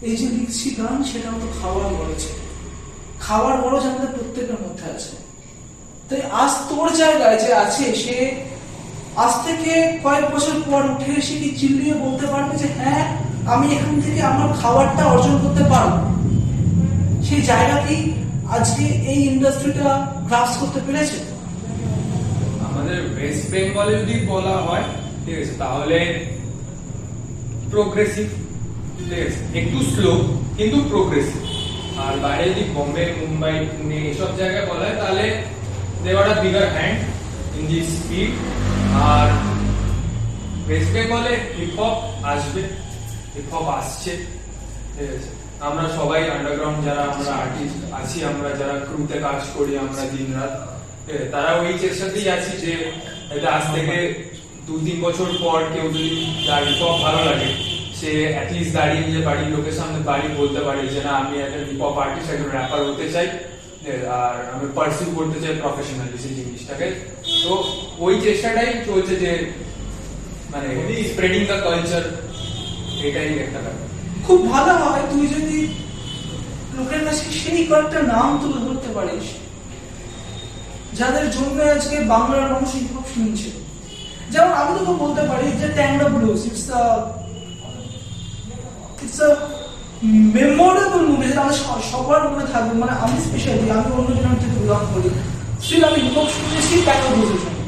এই যে লিখছি গান সেটাও তো খাওয়ার বলেছে, খাওয়ার বড় আমাদের প্রত্যেকের মধ্যে আছে। তাই আজ তোর জায়গায় যে আছে সে আজ থেকে কয়েক বছর পর উঠে এসে কি চিল্লিয়ে বলতে পারবে যে হ্যাঁ আমি এখান থেকে আমার খাবারটা অর্জন করতে পারবো? সেই জায়গাতেই আজকে এই ইন্ডাস্ট্রিটা গ্রাস করতে পেরেছে। আমাদের ওয়েস্ট বেঙ্গলে যদি বলা হয় ঠিক আছে তাহলে প্রোগ্রেসিভ, ঠিক আছে, একটু স্লো কিন্তু প্রোগ্রেসিভ। আর বাইরে যদি বোম্বে, মুম্বাই, পুনে এসব জায়গায় বলা হয় তাহলে they are a bigger hand in the speed. আর ওয়েস্ট বেঙ্গলে হিপ হপ আসবে, হিপ হপ আসছে, ঠিক আছে। আমরা সবাই আন্ডারগ্রাউন্ড যারা আমরা আর্টিস্ট আছি, আমরা যারা ক্রুতে কাজ করি, আমরা দিন রাত, তারা ওই চেষ্টাতেই আছি যে এটা আজ থেকে 2-3 বছর পর কেউ যদি যার হিপ হপ ভালো লাগে সে অ্যাটলিস্ট দাঁড়িয়ে নিজের বাড়ির লোকের সামনে দাঁড়িয়ে বলতে পারে যে না আমি একটা হিপ হপ আর্টিস্ট, একজন র্যাপার হতে চাই আর আমি পার্সিউ করতে চাই প্রফেশনালি সেই জিনিসটাকে। তো ওই চেষ্টাটাই চলছে যে মানে স্প্রেডিং দ্য কালচার, এটাই একটা ব্যাপার। খুব ভালো হয় তুই যদি লোকের কাছে সেই কয়েকটা নাম তুলে ধরতে পারিস যাদের জন্য আজকে বাংলার মানুষ হিপ হপ শুনছে। যেমন আমি তোকে বলতে পারি যে ট্যাংরা blues, it's a memorable movie, যেটা আমাদের সবার মনে থাকবে। মানে আমি স্পেশালি, আমি অন্য জনের থেকে বিলং করি, স্টিল আমি হিপ হপ শুনেছি ট্যাংরা ব্লুজের জন্য,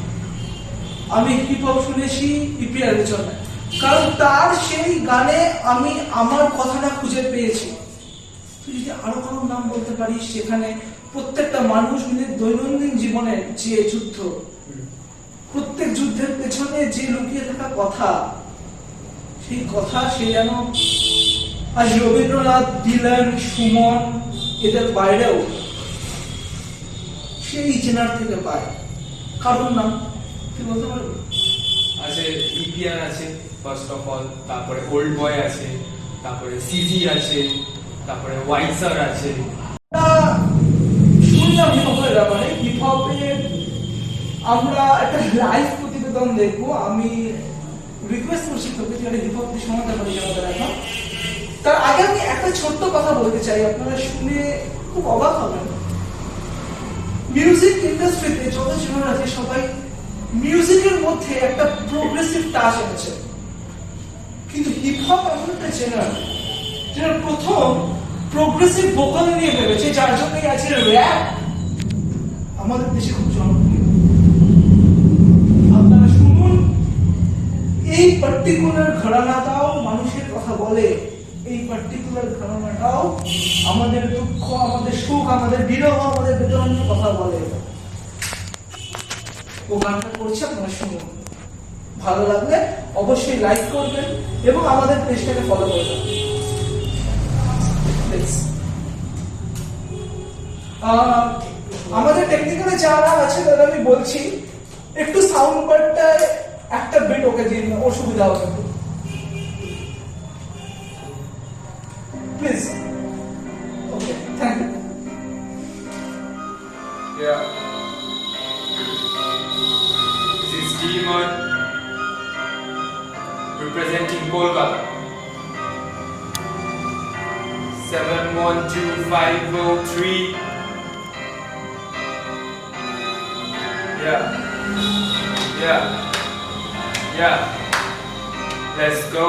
আমি হিপ হপ শুনেছি ইপিআর এর জন্য, কারণ তার সেই গানে আমি আমার কথাটা খুঁজে পেয়েছি। তুই যদি আরো কারোর নাম বলতে পারিস, সেখানে প্রত্যেকটা মানুষ মিলে দৈনন্দিন জীবনের যে যুদ্ধ, প্রত্যেক যুদ্ধের পেছনে যে লুকিয়ে থাকা কথা, সেই কথা সে যেন আজ রবীন্দ্রনাথ, ডিলান, সুমন এদের বাইরেও সেই জেনার থেকে পায়। কারোর নাম তুই বলতে পারবি? আছে ইপিআর আছে ফার্স্ট অফ অল, তারপরে ওল্ড বয় আছে, তারপরে সিজি আছে, তারপরে হোয়াইট স্যার আছে। শুনলাম হিপ হপের ব্যাপারে, হিপ হপের আমরা একটা লাইভ প্রতিবেদন দেখবো। আমি রিকোয়েস্ট করছি তোকে যে হিপ হপ শোনাতে পারি আমাদের এখন। তার আগে আমি একটা ছোট্ট কথা বলতে চাই, আপনারা শুনে খুব অবাক হবেন। মিউজিক ইন্ডাস্ট্রিতে যত জেনার আছে সবাই মিউজিকের মধ্যে একটা প্রোগ্রেসিভ টাচ এনেছে, কিন্তু হিপ হপ এমন একটা জেনার যেটা প্রথম প্রোগ্রেসিভ ভোকাল নিয়ে ভেবেছে, যার জন্যই আছে র‍্যাপ আমাদের দেশে খুব জনপ্রিয়। আপনারা শুনুন, এই পার্টিকুলার ঘরানাটাও মানুষের কথা বলে, এই পার্টিকুলার ঘরানাটাও আমাদের দুঃখ, আমাদের সুখ, আমাদের বিরহ, আমাদের বেদনার কথা বলে। ও গানটা করছে, আপনারা শুনুন। ভালো লাগলে অবশ্যই লাইক করবেন এবং আমাদের পেজটাকে ফলো করবেন। আমাদের টেকনিক্যালে যারা আছে তাদের আমি বলছি একটু সাউন্ড বারটা একটা বিট ওকে দিয়ে দিন, ওর সুবিধা হবে please. Okay, thank you. Yeah. This is Demon representing Kolkata. 712503. Yeah. Let's go.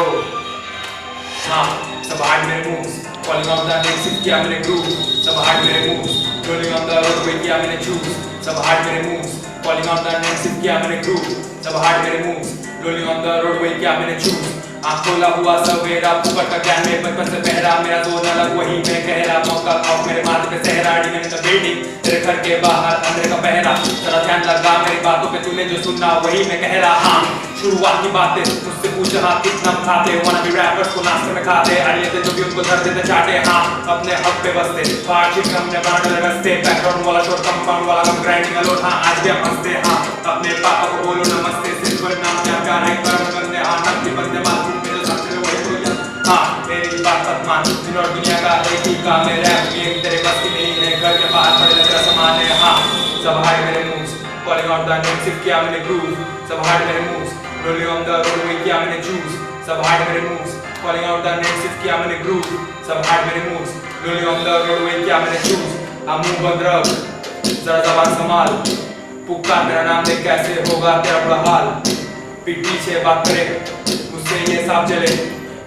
सब हार्ड मेरे moves, falling off the next shift किया मैंने groove, सब हार्ड मेरे moves, rolling on the roadway किया मैंने choose, सब हार्ड मेरे moves, falling off the next shift किया मैंने groove, सब हार्ड मेरे moves, rolling on the roadway किया मैंने choose, आँख खोला हुआ सवेरा, ऊपर का ज्ञान में बचपन से पहरा, मेरा जोन अलग वही मैं कह रहा, मौका खौफ मेरे माथे पे सहरा, डिमेंट द बिल्डिंग, तेरे घर के बाहर अंदर का पहरा, जरा ध्यान लगा मेरी बातों पे तूने जो सुनना वही मैं कह रहा, हाँ शुरुआत की बातें मुझसे पूछ हाँ कितना खाते wanna be rappers को नाश्ते में खाते अड़िए थे जो भी उनको धर देते चाटे हाँ अपने हक पे बसते पार्टी हमने बना डले रस्ते बैकग्राउंड वाला शॉट कंपाउंड वाला कम ग्राइंडिंग अलोट हाँ आज भी हम हंसते हाँ अपने पापा को बोलो नमस्ते सिंपल नाम क्या प्यार है कर्म करने हाँ नकली बंदे मालूम मेरे साथ चले वही तो यार हाँ मेरी बात मत मान दिन और दुनिया का एक ही काम है रैप गेम तेरे बस की नहीं है घर के बाहर पड़े तेरा सामान है हाँ सब हार्ड मेरे moves calling out the name सिर्फ किया मैंने groove सब हार्ड मेरे moves rolling on the roadway किया मैंने choose सब हार्ड मेरे moves calling out the name सिर्फ किया मैंने groove सब हार्ड मेरे moves rolling on the roadway किया मैंने choose हाँ मुंह बंद रख जरा ज़बान संभाल पुकार मेरा नाम देख कैसे होगा तेरा बुरा हाल पीठ पीछे बात करे मुझसे ये साफ चले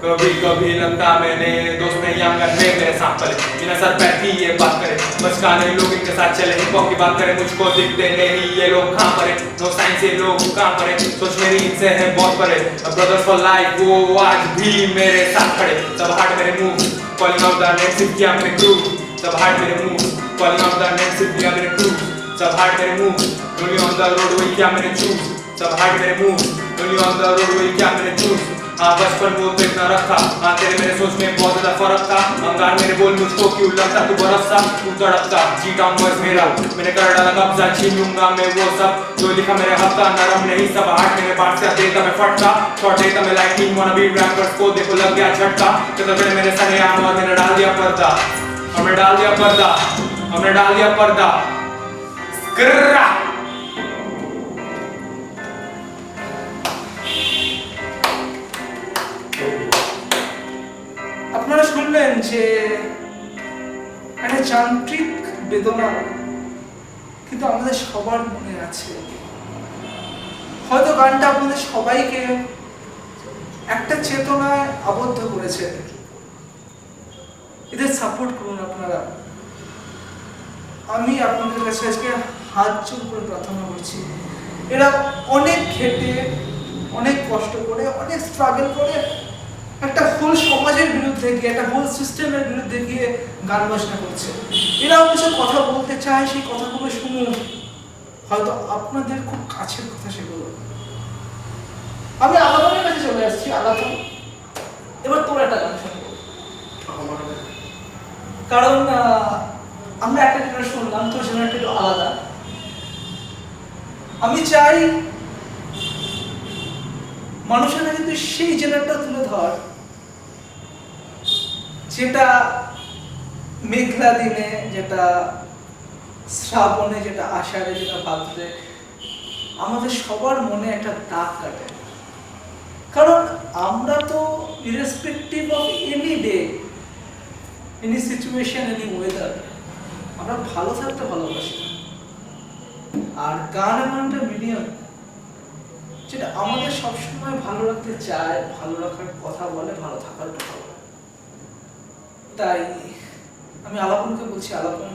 कभी कभी लगता मैंने दोस्त नहीं आंगन में मेरे साथ पले बिना सर पैर की ये बात करे बचकाने लोग इनके साथ चले हिप हॉप की बात करे मुझको दिखते नहीं ये लोग कहाँ परे नो साइंस ये लोग कहाँ परे सोच मेरी इनसे है बहुत परे ब्रदर्स फॉर लाइफ वो आज भी मेरे साथ खड़े सब हार्ड मेरे move calling out the name सिर्फ किया मैंने ग्रूव सब हार्ड मेरे move calling out the name सिर्फ किया मैंने ग्रूव सब हार्ड मेरे move rolling on the roadway किया मैंने चूज सब हार्ड मेरे move rolling on the roadway किया मैंने चूज हाँ बचपन वो तो इतना रखा हाँ तेरे मेरे सोच में बहुत ज्यादा फर्क था अंगार मेरे बोल मुझको क्यों लगता तू बरसता तू तड़पता जीता हूँ बस मेरा मैंने कर डाला कब्जा छीन लूंगा मैं वो सब जो लिखा मेरे हक का नरम नहीं सब हार्ड मेरे पास से देता मैं फटता शॉट देता मैं लाइटिंग वाना बीट रैपर्स को देखो लग गया झटका तो मेरे सने आम और मैंने डाल दिया पर्दा हमने डाल दिया पर्दा हमने डाल दिया पर्दा स्क्ररा আপনারা শুনলেন যে একটা যান্ত্রিক বেদনা কিন্তু আমাদের সবার মনে আছে হয়তো গানটা আপনাদের সবাইকে একটা চেতনায় আবদ্ধ করেছে এদের সাপোর্ট করুন আপনারা আমি আপনাদের কাছে আজকে হাত জোর করে প্রার্থনা করছি এরা অনেক খেটে অনেক কষ্ট করে অনেক স্ট্রাগল করে একটা ফুল সমাজের বিরুদ্ধে গিয়ে একটা হোল সিস্টেমের বিরুদ্ধে গিয়ে গান বাজনা করছে এরা কিছু কথা বলতে চায় সেই কথাগুলো শুনুন হয়তো আপনাদের খুব কাছের কথা সেগুলো আমি আলাপনের কাছে চলে আসছি আলাপন এবার তোর একটা গান শুনবো কারণ আমরা একটা জেনারেশন শুনলাম তোর জেনারেশন একটু আলাদা আমি চাই মানুষের কাছে তুই সেই জেনারেটটা তুলে ধর যেটা মেঘলা দিনে যেটা শ্রাবণে যেটা আষাঢ়ে যেটা ভাদ্রে আমাদের সবার মনে একটা দাগ কাটে কারণ আমরা তো irrespective of any day any situation any weather আমরা ভালো থাকতে ভালোবাসি আর গান এমন একটা মিডিয়াম যেটা আমাদের সবসময় ভালো রাখতে চায় ভালো রাখার কথা বলে ভালো থাকার কথা বলে তাই আমি আলাপনকে বলছি আলাপন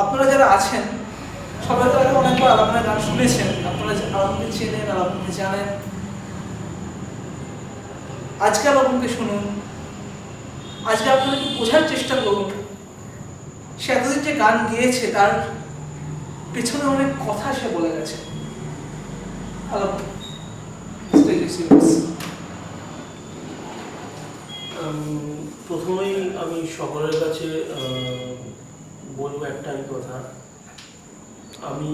আপনারা যারা আছেন সবাই তো অনেকবার আলাপনের গান শুনেছেন আপনারা আলাপনকে চেনেন আলাপনকে জানেন আজকে আলাপনকে শুনুন আজকে আপনারা একটু বোঝার চেষ্টা করুন সে এতদিন যে গান গেয়েছে তার পেছনে অনেক কথা সে বলে গেছে প্রথমেই আমি সকলের কাছে বলবো একটাই কথা আমি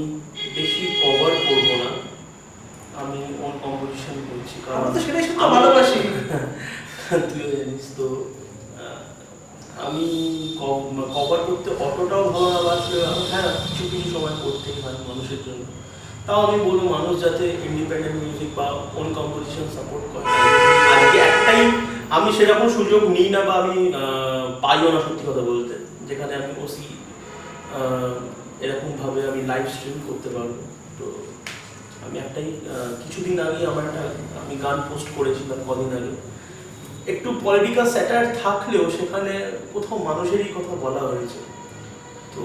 বেশি কভার করব না আমি ওন কম্পোজিশন করছি আমরা তো কারণ সেটাই শুনতে ভালোবাসি। তুইও জানিস তো আমি কভার করতে অতটাও ভালো না বাসলে হ্যাঁ কিছু কিছু সময় করতেই হয় মানুষের জন্য। তাও আমি বলবো মানুষ যাতে ইন্ডিপেন্ডেন্ট মিউজিক বা ওন কম্পোজিশন সাপোর্ট করে। আজকে একটাই আমি সেরকম সুযোগ নিই না বা আমি পাইও না সত্যি কথা বলতে, যেখানে আমি ওসি এরকমভাবে আমি লাইভ স্ট্রিম করতে পারবো। তো আমি একটাই কিছুদিন আগে আমার একটা আমি গান পোস্ট করেছিলাম কদিন আগে, একটু পলিটিক্যাল স্যাটার থাকলেও সেখানে কোথাও মানুষেরই কথা বলা হয়েছে। তো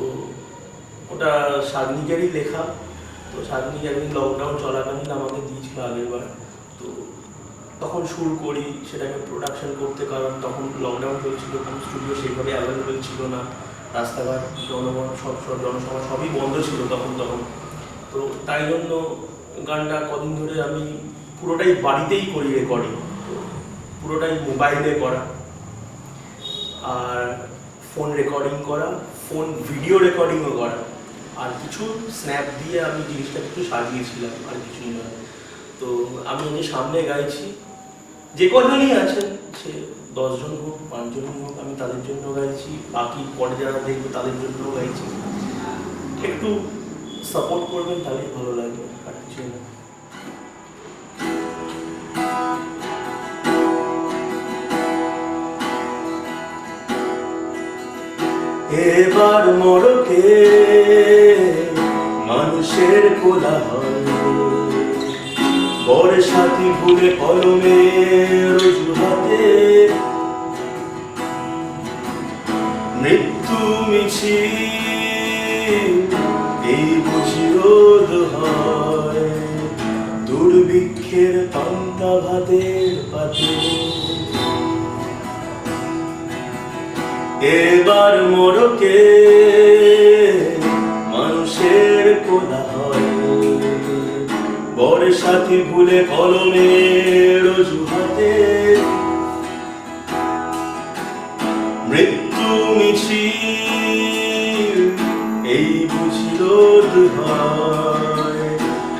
ওটা শাগনিকেরই লেখা। তো শাগনিক একদিন লকডাউন চলাকালীন আমাকে দিয়েছিল আগেরবার। তো তখন শুরু করি সেটাকে প্রোডাকশন করতে, কারণ তখন লকডাউন চলছিল, কোনো স্টুডিও সেইভাবে অ্যাভেলেবেল ছিল না, রাস্তাঘাট জনসভা সবই বন্ধ ছিল তখন। তো তাই জন্য গানটা কদিন ধরে আমি পুরোটাই বাড়িতেই করি রেকর্ডিং, তো পুরোটাই মোবাইলে করা আর ফোন রেকর্ডিং করা, ফোন ভিডিও রেকর্ডিংও করা, আর কিছু স্ন্যাপ দিয়ে আমি জিনিসটা একটু সাজিয়েছিলাম, আর কিছুই নয়। তো আমি যে সামনে গাইছি, যে কজনই আছেন সে 10 জন হোক 5 জন হোক, আমি তাদের জন্য গাইছি, বাকি পরে যারা দেখবে তাদের জন্য গাইছি। একটু সাপোর্ট করবেন তাহলেই ভালো লাগবে, আর কিছু না। এবার মরকে মানুষের কোলাহল, বরের সাথী ভুলে কলমের অজুহাতে মৃত্যু মিছিল, এই বুঝি রোদ হয় দুর্ভিক্ষের পান্তা ভাতের পাতে। এবার মরকে মানুষের কোলাহল, বরের সাথী ভুলে কলমের অজুহাতে মৃত্যু মিছিল, এই বুঝি রোদ হয়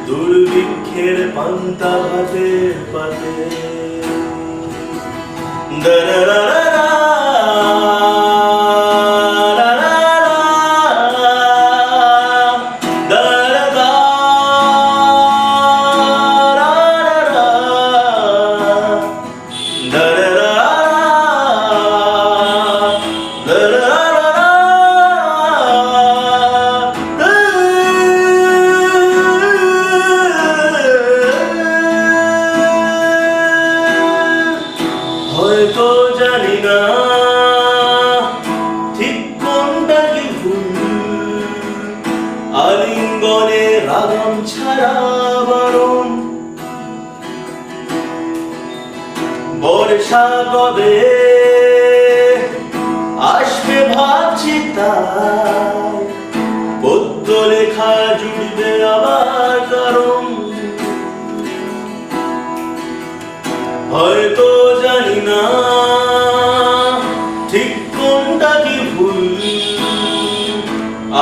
দুর্ভিক্ষের পান্তা ভাতের পাতে। হয়তো জানি না ঠিক কোনটা কি ভুল, আলিঙ্গনে রাগম ছাড়া বারণ, বর্ষা কবে আসবে ভাবছি তাই, পদ্য লেখা জুড়বে আবার কারণ। হয়তো জানি না ঠিক কোনটা কি ভুল,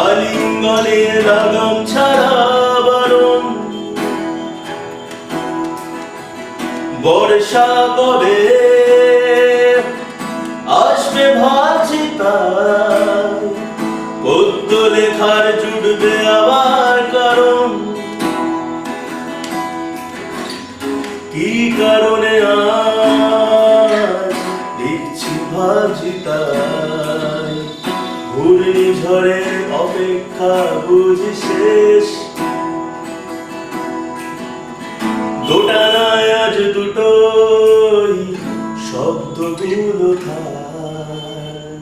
আলিঙ্গনে রাগম ছাড়া বারণ, বর্ষা কবে আসবে ভাবছি তাই, পদ্য লেখার জুড়বে আবার কারণ। কি কারণে আজ লিখছি ভাবছি তাই, ঘূর্ণিঝড়ে অপেক্ষা বুঝি শেষ, দোটানায় আজ দুটোই শব্দগুলো থাক,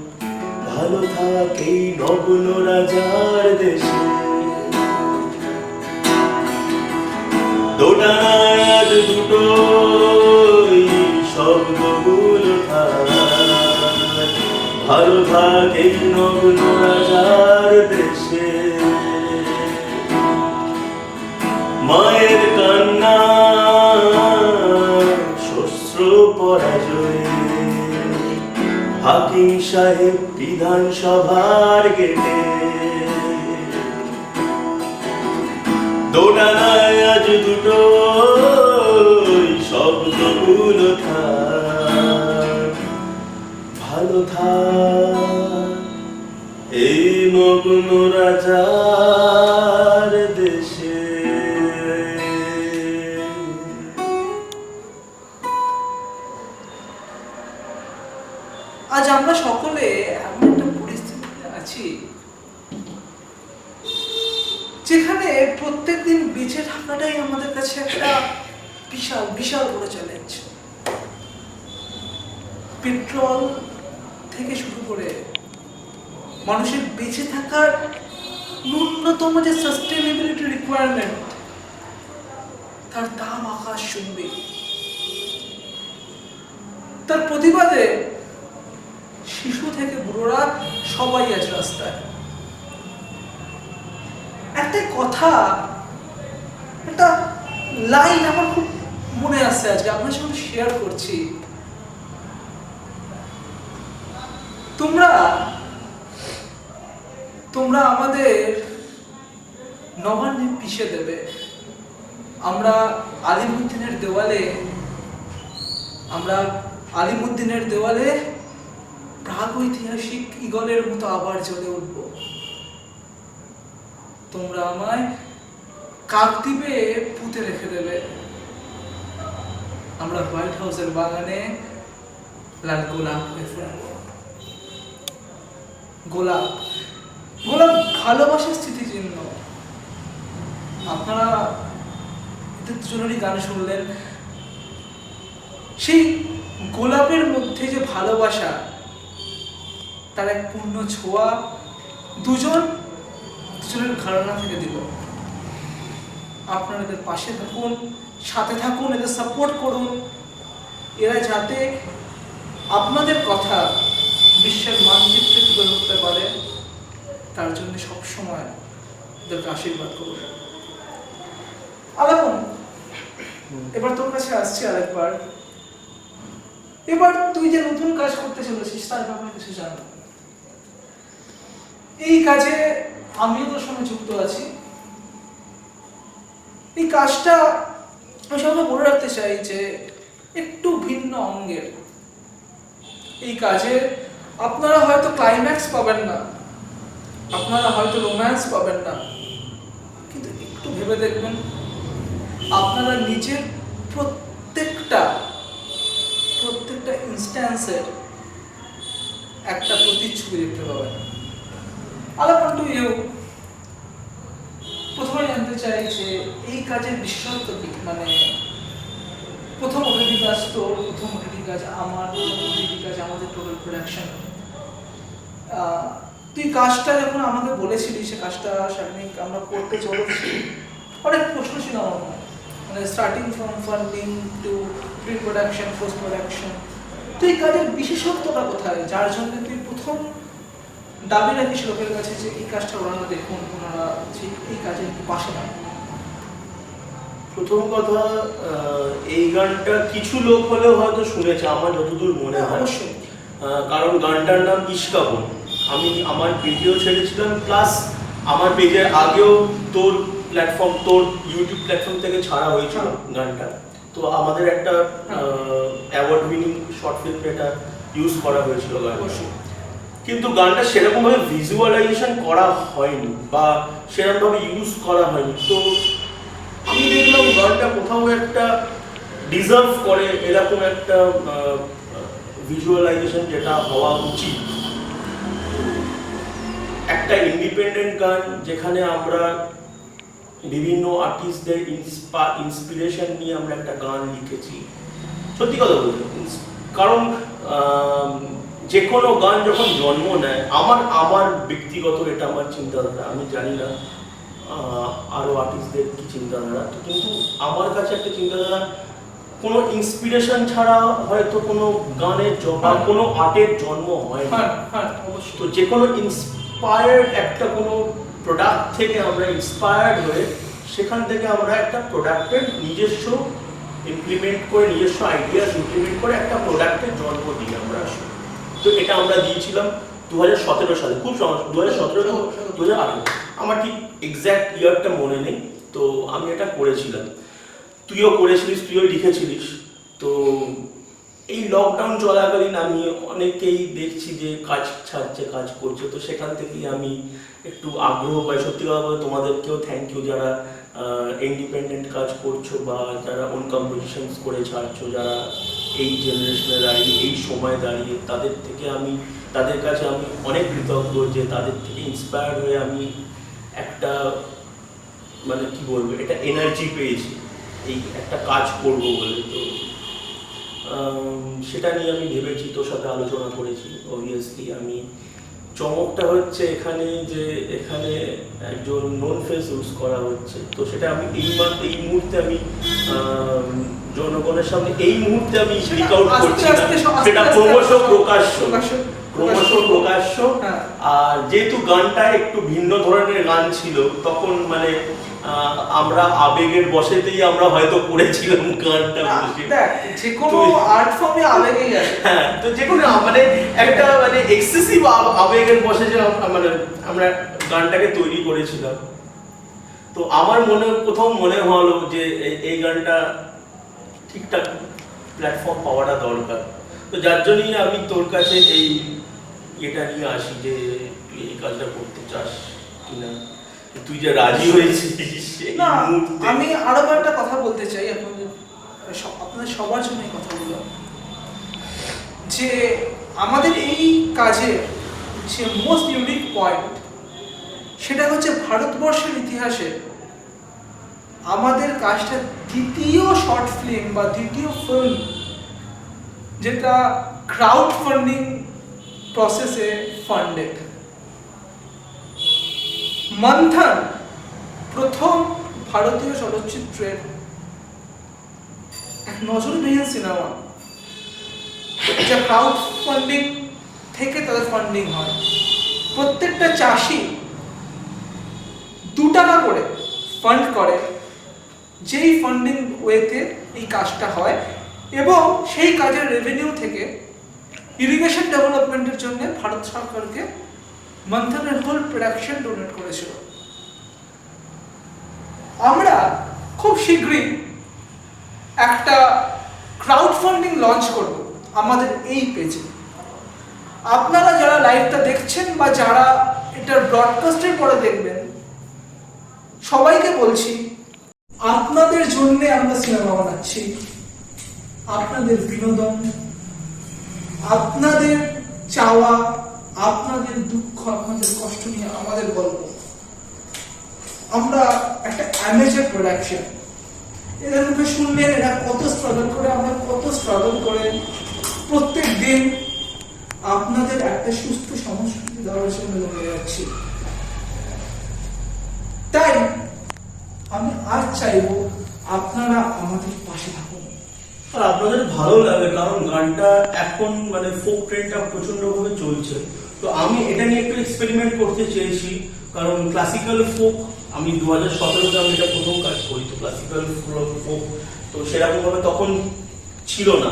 ভালো থাক এই নগ্ন রাজার দেশে। দোটানায় আজ দুটোই শব্দগুলো থাক, ভালো থাক এই নগ্ন রাজার দেশে। মায়ের কান্না শস্ত্র পরাজয়ে, হাকিম সাহেব বিধানসভার গেটে, দোটানায় আজ দুটো কতগুলো থাক, ভালো থাক এই মগ্ন রাজার দেশে। আজ আমরা সকলে এমন একটা পরিস্থিতিতে আছি যেখানে প্রত্যেকদিন বেঁচে থাকাটাই আমাদের কাছে একটা বিশাল বিশাল বড় চ্যালেঞ্জ। পেট্রোল থেকে শুরু করে মানুষের বেঁচে থাকার ন্যূনতম যে সাস্টেনেবিলিটি রিকোয়ারমেন্ট, তার দাম আকাশ শুনবে। তার প্রতিবাদে শিশু থেকে বুড়োরা সবাই আছে রাস্তায়। একটা কথা, একটা লাইন আমার খুব মনে আসছে, আজকে আপনার সঙ্গে শেয়ার করছি। তোমরা আমাদের নবান্নে পিষে দেবে। আমরা আলিমুদ্দিনের দেওয়ালে প্রাগৈতিহাসিক ঈগলের মতো আবার জ্বলে উঠব। তোমরা আমায় কাকদ্বীপে পুঁতে রেখে দেবে। আমরা হোয়াইট হাউসের বাগানে লাল গোলাপ হয়ে ফুটব। গোলাপ ভালোবাসার স্মৃতিচিহ্ন। আপনারা এদের দুজনেরই গান শুনলেন। সেই গোলাপের মধ্যে যে ভালোবাসা, তার এক পূর্ণ ছোঁয়া দুজনের ঘরানা থেকে দিল। আপনারা এদের পাশে থাকুন, সাথে থাকুন, এদের সাপোর্ট করুন। এরা যাতে আপনাদের কথা বিশ্বের মানচিত্রে তুলে ধরতে পারে, তার জন্য সবসময় এদেরকে আশীর্বাদ করুন। আলাপন, এবার তোর কাছে আসছি আরেকবার। এবার তুই যে নতুন কাজ করতে চলেছিস তার ব্যাপারে কিছু জানো? এই কাজে আমিও তোর সঙ্গে যুক্ত আছি। এই কাজটা আমি সবাই বলে রাখতে চাই যে একটু ভিন্ন অঙ্গের। এই কাজে আপনারা হয়তো ক্লাইম্যাক্স পাবেন না, আপনারা হয়তো রোম্যান্স পাবেন না, কিন্তু একটু ভেবে দেখবেন, আপনারা নিজের প্রত্যেকটা ইনস্ট্যান্সের একটা প্রতিচ্ছবি দেখতে পাবেন। আলাপন টু ইউ, প্রথমে জানতে চাই যে এই কাজের বিশেষত্ব কি? মানে প্রথম ওটিটি কাজ তোর, প্রথম ওটিটি কাজ আমার, প্রথম ওটিটি কাজ আমাদের টোটাল প্রোডাকশন। তুই কাজটা যখন আমাকে বলেছিলি, সে কাজটা শারমিক আমরা করতে চলেছি, অনেক প্রশ্ন ছিল আমার মনে, মানে starting from funding two pre production, post production. তুই কাজের বিশেষত্বটা কোথায়, যার জন্য তুই প্রথম দাবি রাখিস লোকের কাছে যে এই কাজটা ওনারা দেখুন, ওনারা যে এই কাজের পাশে না? প্রথম কথা, এই গানটা কিছু লোক হলেও হয়তো শুনেছে, আমার যতদূর মনে হয়। অবশ্যই। কারণ গানটার নাম ইশকাবন। আমি আমার পেজেও ছেড়েছিলাম, প্লাস আমার পেজের আগেও তোর ইউটিউব প্ল্যাটফর্ম থেকে ছাড়া হয়েছিল গানটা। তো আমাদের একটা অ্যাওয়ার্ড উইনিং শর্ট ফিল্ম এটা ইউজ করা হয়েছিল গানটা। কিন্তু গানটা সেরকমভাবে ভিজুয়ালাইজেশন করা হয়নি বা সেরকমভাবে ইউজ করা হয়নি। তো আমি দেখলাম গানটা কোথাও একটা ডিজার্ভ করে এরকম একটা ভিজুয়ালাইজেশন যেটা হওয়া উচিত। একটা ইন্ডিপেন্ডেন্ট গান যেখানে আমরা বিভিন্ন আর্টিস্টদের ইন্সপিরেশন নিয়ে আমরা একটা গান লিখেছি। সত্যি কথা বলতে, কারণ যে কোনো গান যখন জন্ম নেয়, আমার ব্যক্তিগত এটা আমার চিন্তাধারা, আমি জানি না আরও আর্টিস্টদের কি চিন্তাধারা, কিন্তু আমার কাছে একটা চিন্তাধারা, কোনো ইন্সপিরেশন ছাড়া হয়তো কোনো গানের বা কোনো আর্টের জন্ম হয় না। তো যে কোনো ইন্সপায়ার্ড একটা কোনো প্রোডাক্ট থেকে আমরা ইন্সপায়ার্ড হয়ে সেখান থেকে আমরা একটা প্রোডাক্টের নিজস্ব ইমপ্লিমেন্ট করে, নিজস্ব আইডিয়াস ইমপ্লিমেন্ট করে একটা প্রোডাক্টের জন্ম দিই আমরা আসলে। তো এটা আমরা দিয়েছিলাম 2017 সালে, খুব 2017 2018, আমার ঠিক এক্স্যাক্ট ইয়ারটা মনে নেই। তো আমি এটা করেছিলাম, তুইও করেছিলিস, তুইও লিখেছিলিস। তো এই লকডাউন চলাকালীন আমি অনেকেই দেখছি যে কাজ ছাড়ছে, কাজ করছে, তো সেখান থেকেই আমি একটু আগ্রহ পাই। সত্যি কথা বলতে তোমাদেরকেও থ্যাংক ইউ, যারা ইন্ডিপেন্ডেন্ট কাজ করছো বা যারা ওন কম্পোজিশনস করে ছাড়ছো, যারা এই জেনারেশনে দাঁড়িয়ে এই সময় দাঁড়িয়ে তাদের কাছে আমি অনেক কৃতজ্ঞ যে তাদের থেকে ইন্সপায়ার হয়ে আমি একটা মানে কি বলবো, এটা এনার্জি পেয়েছি এই একটা কাজ করবো বলে। তো সেটা নিয়ে আমি ভেবেছি, তোর সাথে আলোচনা করেছি। অবভিয়াসলি আমি চমকটা হচ্ছে এখানে যে এখানে একজন নোন ফেস ইউজ করা হচ্ছে, তো সেটা আমি এই মুহূর্তে আমি জনগণের সামনে এই মুহূর্তে আমি স্পিক আউট করছি না, সেটা ক্রমশ প্রকাশ্য। আর যেহেতু গানটা একটু ভিন্ন ধরনের গান ছিল, তখন মানে আমরা আবেগের বশেতেই আমরা হয়তো করেছিলাম গানটা। যে কোনো আর্ট ফর্মে আবেগেই আছে। হ্যাঁ, তো যে কোনো মানে একটা মানে এক্সেসিভ আবেগের বশে যে মানে আমরা গানটাকে তৈরি করেছিলাম। তো আমার কোথাও মনে হলো যে এই গানটা ঠিকঠাক প্ল্যাটফর্ম পাওয়াটা দরকার। তো যার জন্যই আমি তোর কাছে এটা নিয়ে আসি যে তুই এই কাজটা করতে চাস কিনা, তুই যে রাজি হয়েছিস। না, আমি আরো একটা কথা বলতে চাই আপনাদের সবার জন্য এই কথাগুলো, যে আমাদের এই কাজের যে মোস্ট ইউনিক পয়েন্ট সেটা হচ্ছে ভারতবর্ষের ইতিহাসে আমাদের কাজটা দ্বিতীয় শর্ট ফিল্ম বা দ্বিতীয় ফিল্ম যেটা ক্রাউড ফান্ডিং প্রসেসে ফান্ডেড। মন্থন প্রথম ভারতীয় চলচ্চিত্রের এক নজরবিহীন সিনেমা যা ক্রাউড ফান্ডিং থেকে তাদের ফান্ডিং হয়। প্রত্যেকটা চাষি 2 টাকা করে ফান্ড করে, যেই ফান্ডিং ওয়েতে এই কাজটা হয়, এবং সেই কাজের রেভিনিউ থেকে ইরিগেশন ডেভেলপমেন্টের জন্য ভারত সরকারকে মন্থনের হোল প্রোডাকশন ডোনেট করেছিল। আমরা খুব শীঘ্রই একটা ক্রাউড ফান্ডিং লঞ্চ করব আমাদের এই পেজে। আপনারা যারা লাইভটা দেখছেন বা যারা এটার ব্রডকাস্টের পরে দেখবেন, সবাইকে বলছি আপনাদের জন্য আমরা সিনেমা বানাচ্ছি, আপনাদের বিনোদন, আপনাদের চাওয়া, আপনাদের দুঃখ, আপনাদের কষ্ট নিয়ে আমাদের গল্প। আমরা একটা অ্যামেচার প্রোডাকশন, এদের মুখে শুনলেন এরা কত স্ট্রাগল করে, আমরা কত স্ট্রাগল করে প্রত্যেক দিন আপনাদের একটা সুস্থ সংস্কৃতি দেওয়ার জন্য লেগে যাচ্ছি। তাই আমি আজ চাইবো আপনারা আমাদের পাশে থাকুন। আর আপনাদের ভালো লাগে, কারণ গানটা এখন মানে ফোক ট্রেন্ডটা প্রচন্ড ভাবে চলছে। তো আমি এটা নিয়ে একটু এক্সপেরিমেন্ট করতে চেয়েছি, কারণ ক্লাসিক্যাল ফোক আমি 2017-তে আমি এটা প্রথম কাজ করি। তো ক্লাসিক্যাল ফোক তো সেরকম ভাবে তখন ছিল না।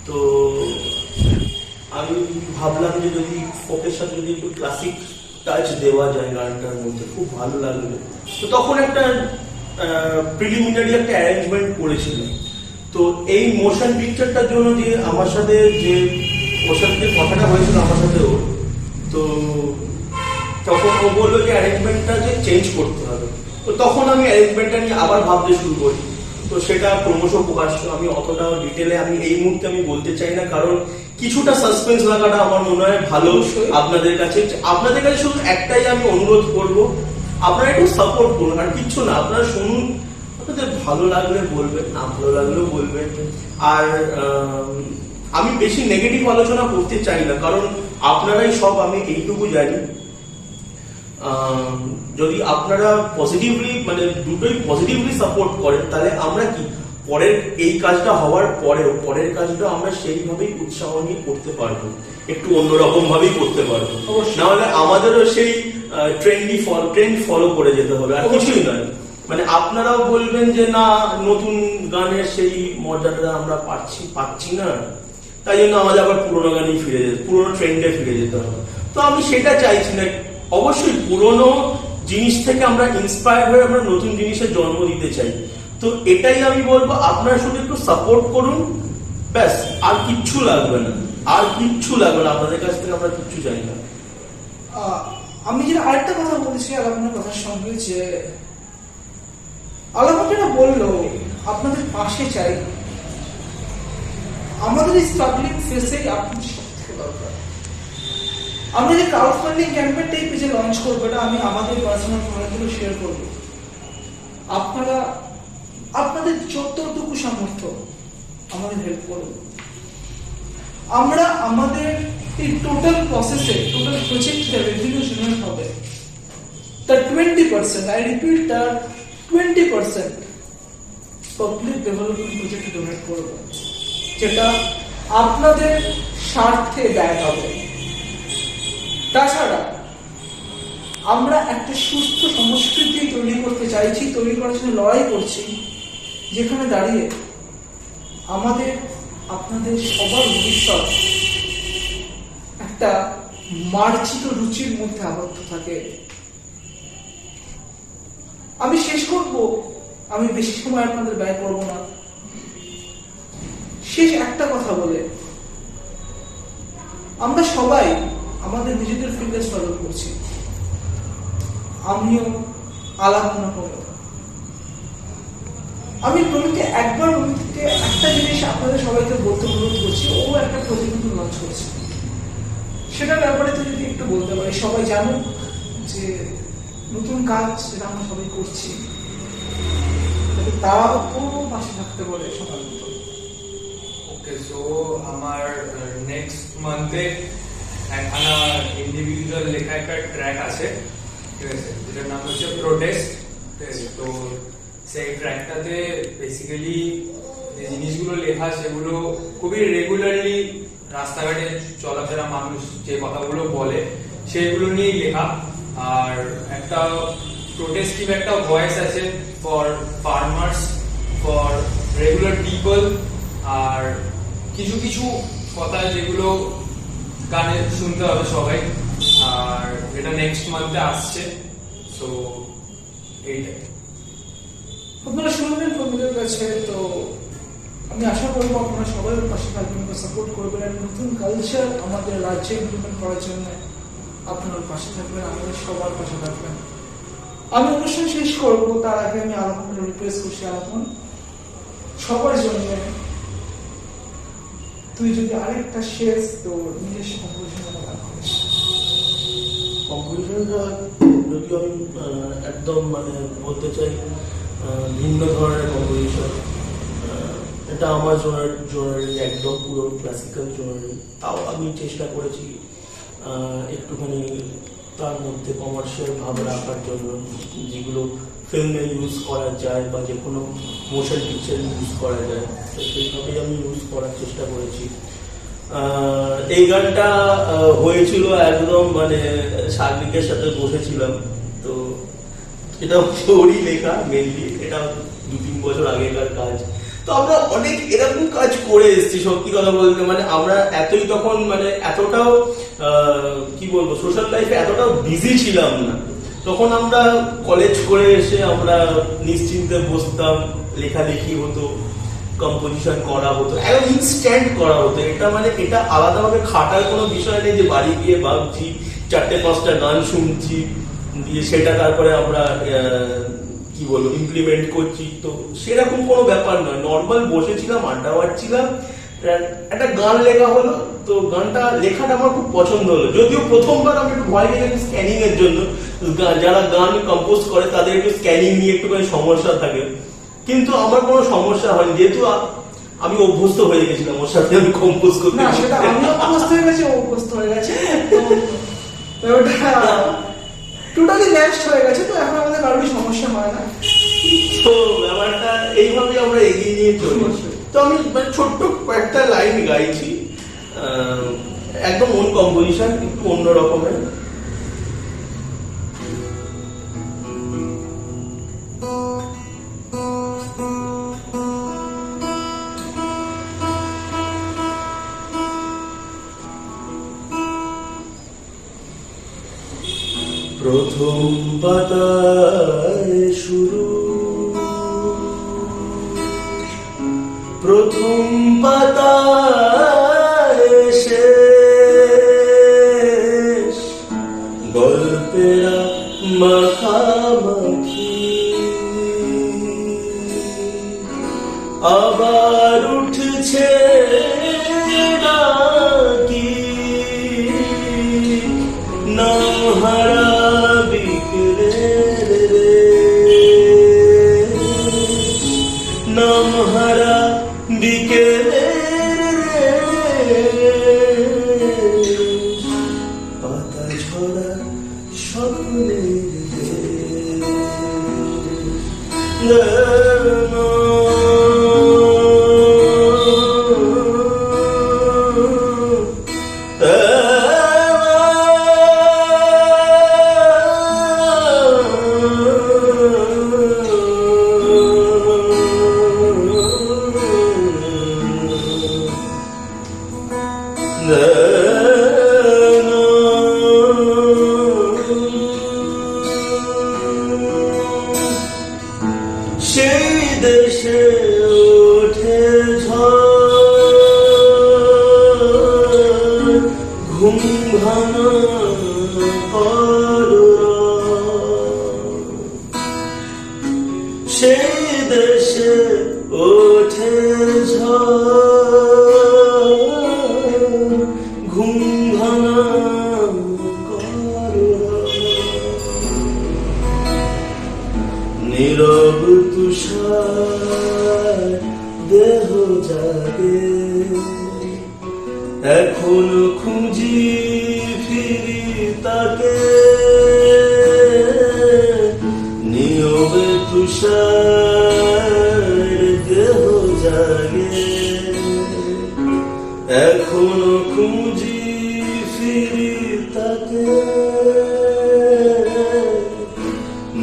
তো আমি ভাবলাম যে যদি ফোকের সাথে যদি একটু ক্লাসিক টাচ দেওয়া যায় গানটার মধ্যে, খুব ভালো লাগবে। তো তখন একটা প্রিলিমিনারি একটা অ্যারেঞ্জমেন্ট করেছিলাম। তো এই মোশন পিকচারটার জন্য যে আমার সাথে যে ওর সাথে কথাটা হয়েছিল আমার সাথেও, তো তখন ও বললো যে অ্যারেঞ্জমেন্টটা যে চেঞ্জ করতে হবে। তো তখন আমি অ্যারেঞ্জমেন্টটা নিয়ে আবার ভাবতে শুরু করি। তো সেটা ক্রমশ প্রকাশ্য। আমি অতটা ডিটেলে আমি এই মুহূর্তে আমি বলতে চাই না, কারণ কিছুটা সাসপেন্স লাগাটা আমার মনে হয় ভালো আপনাদের কাছে। আপনাদের কাছে শুধু একটাই আমি অনুরোধ করব, আপনারা একটু সাপোর্ট করুন, আর কিচ্ছু না, আপনারা শুনুন, আপনাদের ভালো লাগলে বলবেন, না ভালো লাগলেও বলবেন। আর আমি বেশি নেগেটিভ আলোচনা করতে চাই না, কারণ আপনারাই সব, আমি এইটুকু জানি। যদি আপনারা পজিটিভলি মানে দুটোই পজিটিভলি সাপোর্ট করেন, তাহলে আমরা কি পরের এই কাজটা হওয়ার পরেও পরের কাজটা আমরা সেইভাবেই উৎসাহ নিয়ে করতে পারবো, একটু অন্যরকম ভাবেই করতে পারবো। নাহলে আমাদেরও সেই ট্রেন্ড ফলো করে যেতে হবে, আর কিছুই নয়। মানে আপনারাও বলবেন যে না, নতুন গানের সেই মর্যাদা আমরা পাচ্ছি না, তাই জন্য আমাদের আবার পুরোনো গানেই ফিরে যেতে, পুরোনো ট্রেন্ডে ফিরে যেতে হবে। তো আমি সেটা চাইছি না। অবশ্যই পুরোনো জিনিস থেকে আমরা ইন্সপায়ার হয়ে আমরা নতুন জিনিসের জন্ম দিতে চাই। তো এটাই আমি বলবো, আপনারা শুধু একটু সাপোর্ট করুন, ব্যাস, আর কিচ্ছু লাগবে না, আর কিচ্ছু লাগবে না, আপনাদের কাছ থেকে আমরা কিচ্ছু চাই না। আমি যেটা আরেকটা কথা বলছি আলাপনের কথার সঙ্গে, যে আলাপন যেটা বললো আপনাদের পাশে চাই, আমাদের এই স্ট্রাগলিং ফেসেই আপনাদের সবথেকে দরকার। আমরা যে ক্রাউড ফান্ডিং ক্যাম্পেইনটা এই পেজে লঞ্চ করবো, এটা আমি আমাদের পার্সোনাল ফোনগুলো শেয়ার করবো। আপনারা আপনাদের যতটুকু সামর্থ্য আমাদের হেল্প করুন। আমরা আমাদের এই টোটাল প্রসেসে, টোটাল প্রজেক্টে রেভিনিউ জেনারেট হবে তার 20%, আই রিপিট, তার 20% পাবলিক ডেভেলপমেন্ট প্রজেক্টে ডোনেট করব, যেটা আপনাদের স্বার্থে ব্যয় হবে। তাছাড়া আমরা একটা সুস্থ সংস্কৃতি তৈরি করতে চাইছি, তৈরি করার জন্য লড়াই করছি, যেখানে দাঁড়িয়ে আমাদের আপনাদের সবার ভবিষ্যৎ একটা মার্জিত রুচির মধ্যে আবদ্ধ থাকে। আমি শেষ করব, আমি বেশি সময় আপনাদের ব্যয় করব না, শেষ একটা কথা বলে, আমরা সবাই আমাদের নিজেদের ফিল্ডে স্ট্রাগল করছি, আমিও আলাপনা করব। আমি প্রমিতকে একবার প্রমিতকে একটা জিনিস আপনাদের সবাইকে বলতে অনুরোধ করছি, ও একটা প্রতিবেদন লঞ্চ করেছে, সেটার ব্যাপারে তো যদি একটু বলতে পারি, সবাই জানুক যে নতুন কাজ যেটা আমরা সবাই করছি, তারাও কোনো পাশে থাকতে বলে সবার মতো। ওকে, সো আমার নেক্সট মান্থে একখানা ইন্ডিভিজুয়াল লেখা একটা ট্র্যাক আছে, ঠিক আছে, যেটার নাম হচ্ছে প্রোটেস্ট। ঠিক আছে, তো সেই ট্র্যাকটাতে বেসিক্যালি যে জিনিসগুলো লেখা সেগুলো খুবই রেগুলারলি রাস্তাঘাটে চলাফেরা মানুষ যে কথাগুলো বলে সেগুলো নিয়েই লেখা। আর একটা প্রোটেস্টিভ একটা ভয়েস আছে for farmers, for regular people, আর কিছু কিছু কথা যেগুলো গানে শুনতে হবে সবাই। আর এটা নেক্সট মান্থে আসছে, সো এইটাই আপনারা শুনবেন প্রমিতের কাছে। তো আমি আশা করবো আপনারা সবাই ওর পাশে থাকবেন, সাপোর্ট করবেন, আর নতুন কালচার আমাদের রাজ্যে ইমপ্লিমেন্ট করার জন্য আপনারা পাশে থাকবেন, আমাদের সবার পাশে থাকবেন। আমি অনুষ্ঠান শেষ করবো, তার আগে আমি আলাপনকে রিকোয়েস্ট করছি, আলাপন সবার জন্য তুই যদি আরেকটা শেষ তো নিজস্ব কম্পোজিশন কম্পিটিশনটা যদি আমি একদম মানে বলতে চাই ভিন্ন ধরনের কম্পিটিশন, এটা আমার জোনারি একদম পুরো ক্লাসিক্যাল জোনারি, তাও আমি চেষ্টা করেছি একটুখানি তার মধ্যে কমার্শিয়াল ভাব রাখার জন্য, যেগুলো ফিল্মে ইউজ করা যায় বা যে কোনো মোশন পিকচারে ইউজ করা যায়, তো সেইভাবেই আমি ইউজ করার চেষ্টা করেছি। এই গানটা হয়েছিল একদম মানে সার্বিকের সাথে বসেছিলাম, তো এটা হচ্ছে ওরই লেখা মেনলি, এটা 2-3 বছর আগেকার কাজ। তো আমরা অনেক এরকম কাজ করে এসেছি, সত্যি কথা বলতে, মানে আমরা এতই তখন মানে এতটাও কি বলবো সোশ্যাল লাইফে এতটাও বিজি ছিলাম না, তখন আমরা কলেজ করে এসে আমরা নিশ্চিন্তে বসতাম, লেখালেখি হতো, কম্পোজিশন করা হতো, একদম ইনস্ট্যান্ট করা হতো। এটা মানে এটা আলাদাভাবে খাটার কোনো বিষয় নেই যে বাড়ি গিয়ে ভাবছি 4-5টা গান শুনছি দিয়ে সেটা তারপরে আমরা কি বলবো ইমপ্লিমেন্ট করছি, তো সেরকম কোনো ব্যাপার নয়। নর্মাল বসেছিলাম, আড্ডা মারছিলাম, একটা গান লেখা হলো, তো গানটা লেখাটা আমার খুব পছন্দ হলো। যদিও প্রথমবার আমি একটু ভয় গেলাম স্ক্যানিং এর জন্য, যারা গান কম্পোজ করে তাদের একটু স্ক্যানিং নিয়ে একটুখানি সমস্যা থাকে, কিন্তু আমার কোনো সমস্যা হয়নি, যেহেতু আমি অভ্যস্ত হয়ে গেছিলাম ওর সাথে আমি কম্পোজ করতে। না, সেটা আমি অভ্যস্ত হয়ে গেছি, ও অভ্যস্ত হয়ে গেছে, তো ওটা টোটালি ম্যাচড হয়ে গেছে, তো এখন আমাদের কারোরই সমস্যা হয় না। তো ব্যাপারটা এইভাবে আমরা এগিয়ে নিয়ে চলি। তো আমি মানে ছোট্ট কয়েকটা লাইন গাইছি, একদম ওন কম্পোজিশন, একটু অন্য রকমের। প্রথম পাতায় শুরু প্রথম পাতায় শেষ গল্পেরা মাখামাখি আবার উঠছে নাকি নামহারা বিকেলের নামহারা বিকেলের পাতা ঝরা স্বপ্নের সেই দেশে ওঠে ঝড় ঘুম ভাঙা সেই দেশে ওঠে ঝড় ঘুম ভাঙা নীরব তুষার দেহ জাগে এখনো খুঁজি ফিরি তাকে নীরবে তুষার দেহ জাগে এখনো খুঁজি ফিরি তাকে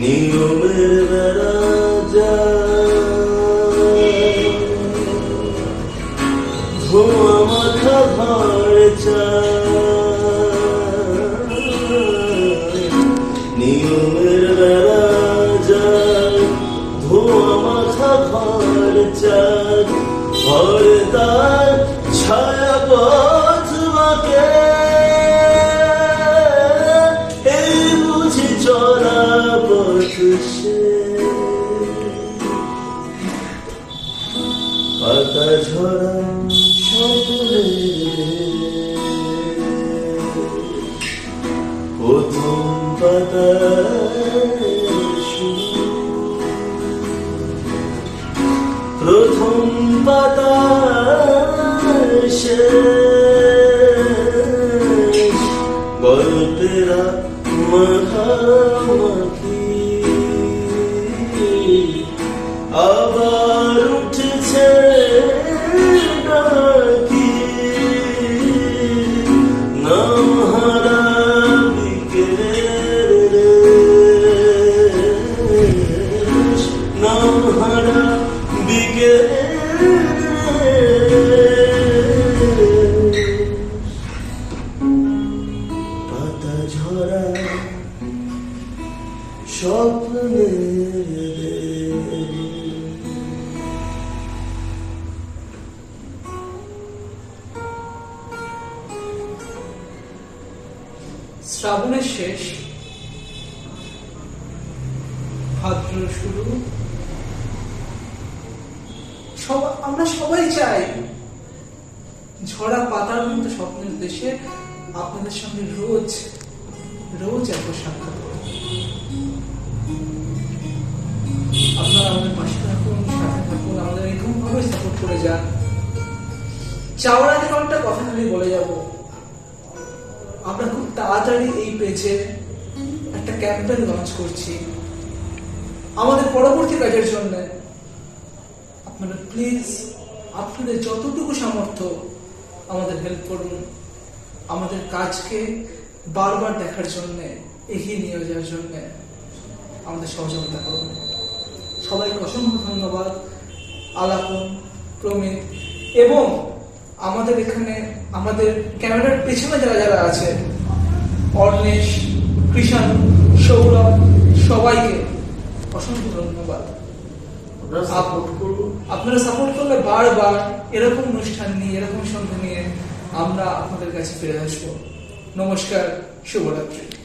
নিয়মের বেড়া যায় ধোঁয়া মাথা ভাড় চায় নিয়মের বেড়া যায় ধোঁয়া মাথা ভাড় চায় ভরে তার ছায়া পথ বাঁকে এই বুঝি চলা পথ পাতা ঝরা স্বপ্নের প্রথম পাতা প্রথম পাতা শেষ গল্পেরা মাখামাখি আবার উঠছে নাকি নামহারা বিকেলের নামহারা বিকেলের পাতা ঝরা স্বপ্নের শ্রাবণের শেষ, ভাদ্র শুরু। আমরা সবাই চাই ঝরা পাতার মতো স্বপ্নের দেশে আপনাদের সঙ্গে রোজ রোজ এত সাক্ষাৎ করব। আপনারা আমাদের পাশে থাকুন, সাথে থাকুন, আমাদের এরকম ভাবে সাপোর্ট করে যান। চাওয়ার আগে একটা কথা খালি বলে যাব, আমরা খুব তাড়াতাড়ি এই পেজে একটা ক্যাম্পেইন লঞ্চ করছি আমাদের পরবর্তী কাজের জন্য। আপনারা প্লিজ আপনাদের যতটুকু সামর্থ্য আমাদের হেল্প করুন, আমাদের কাজকে বারবার দেখার জন্য, এগিয়ে নিয়ে যাওয়ার জন্য আমাদের সহযোগিতা করুন। সবাইকে অসংখ্য ধন্যবাদ। আলাপন, প্রমিত এবং আমাদের এখানে আমাদের ক্যামেরার পেছনে যারা যারা আছে, অর্ণেশ, কৃষাণ, সৌরভ, সবাইকে অসংখ্য ধন্যবাদ। আপনারা সাপোর্ট করুন। আপনারা সাপোর্ট করলে বারবার এরকম অনুষ্ঠান নিয়ে, এরকম সন্ধ্যা নিয়ে আমরা আপনাদের কাছে ফিরে আসবো। নমস্কার, শুভরাত্রি।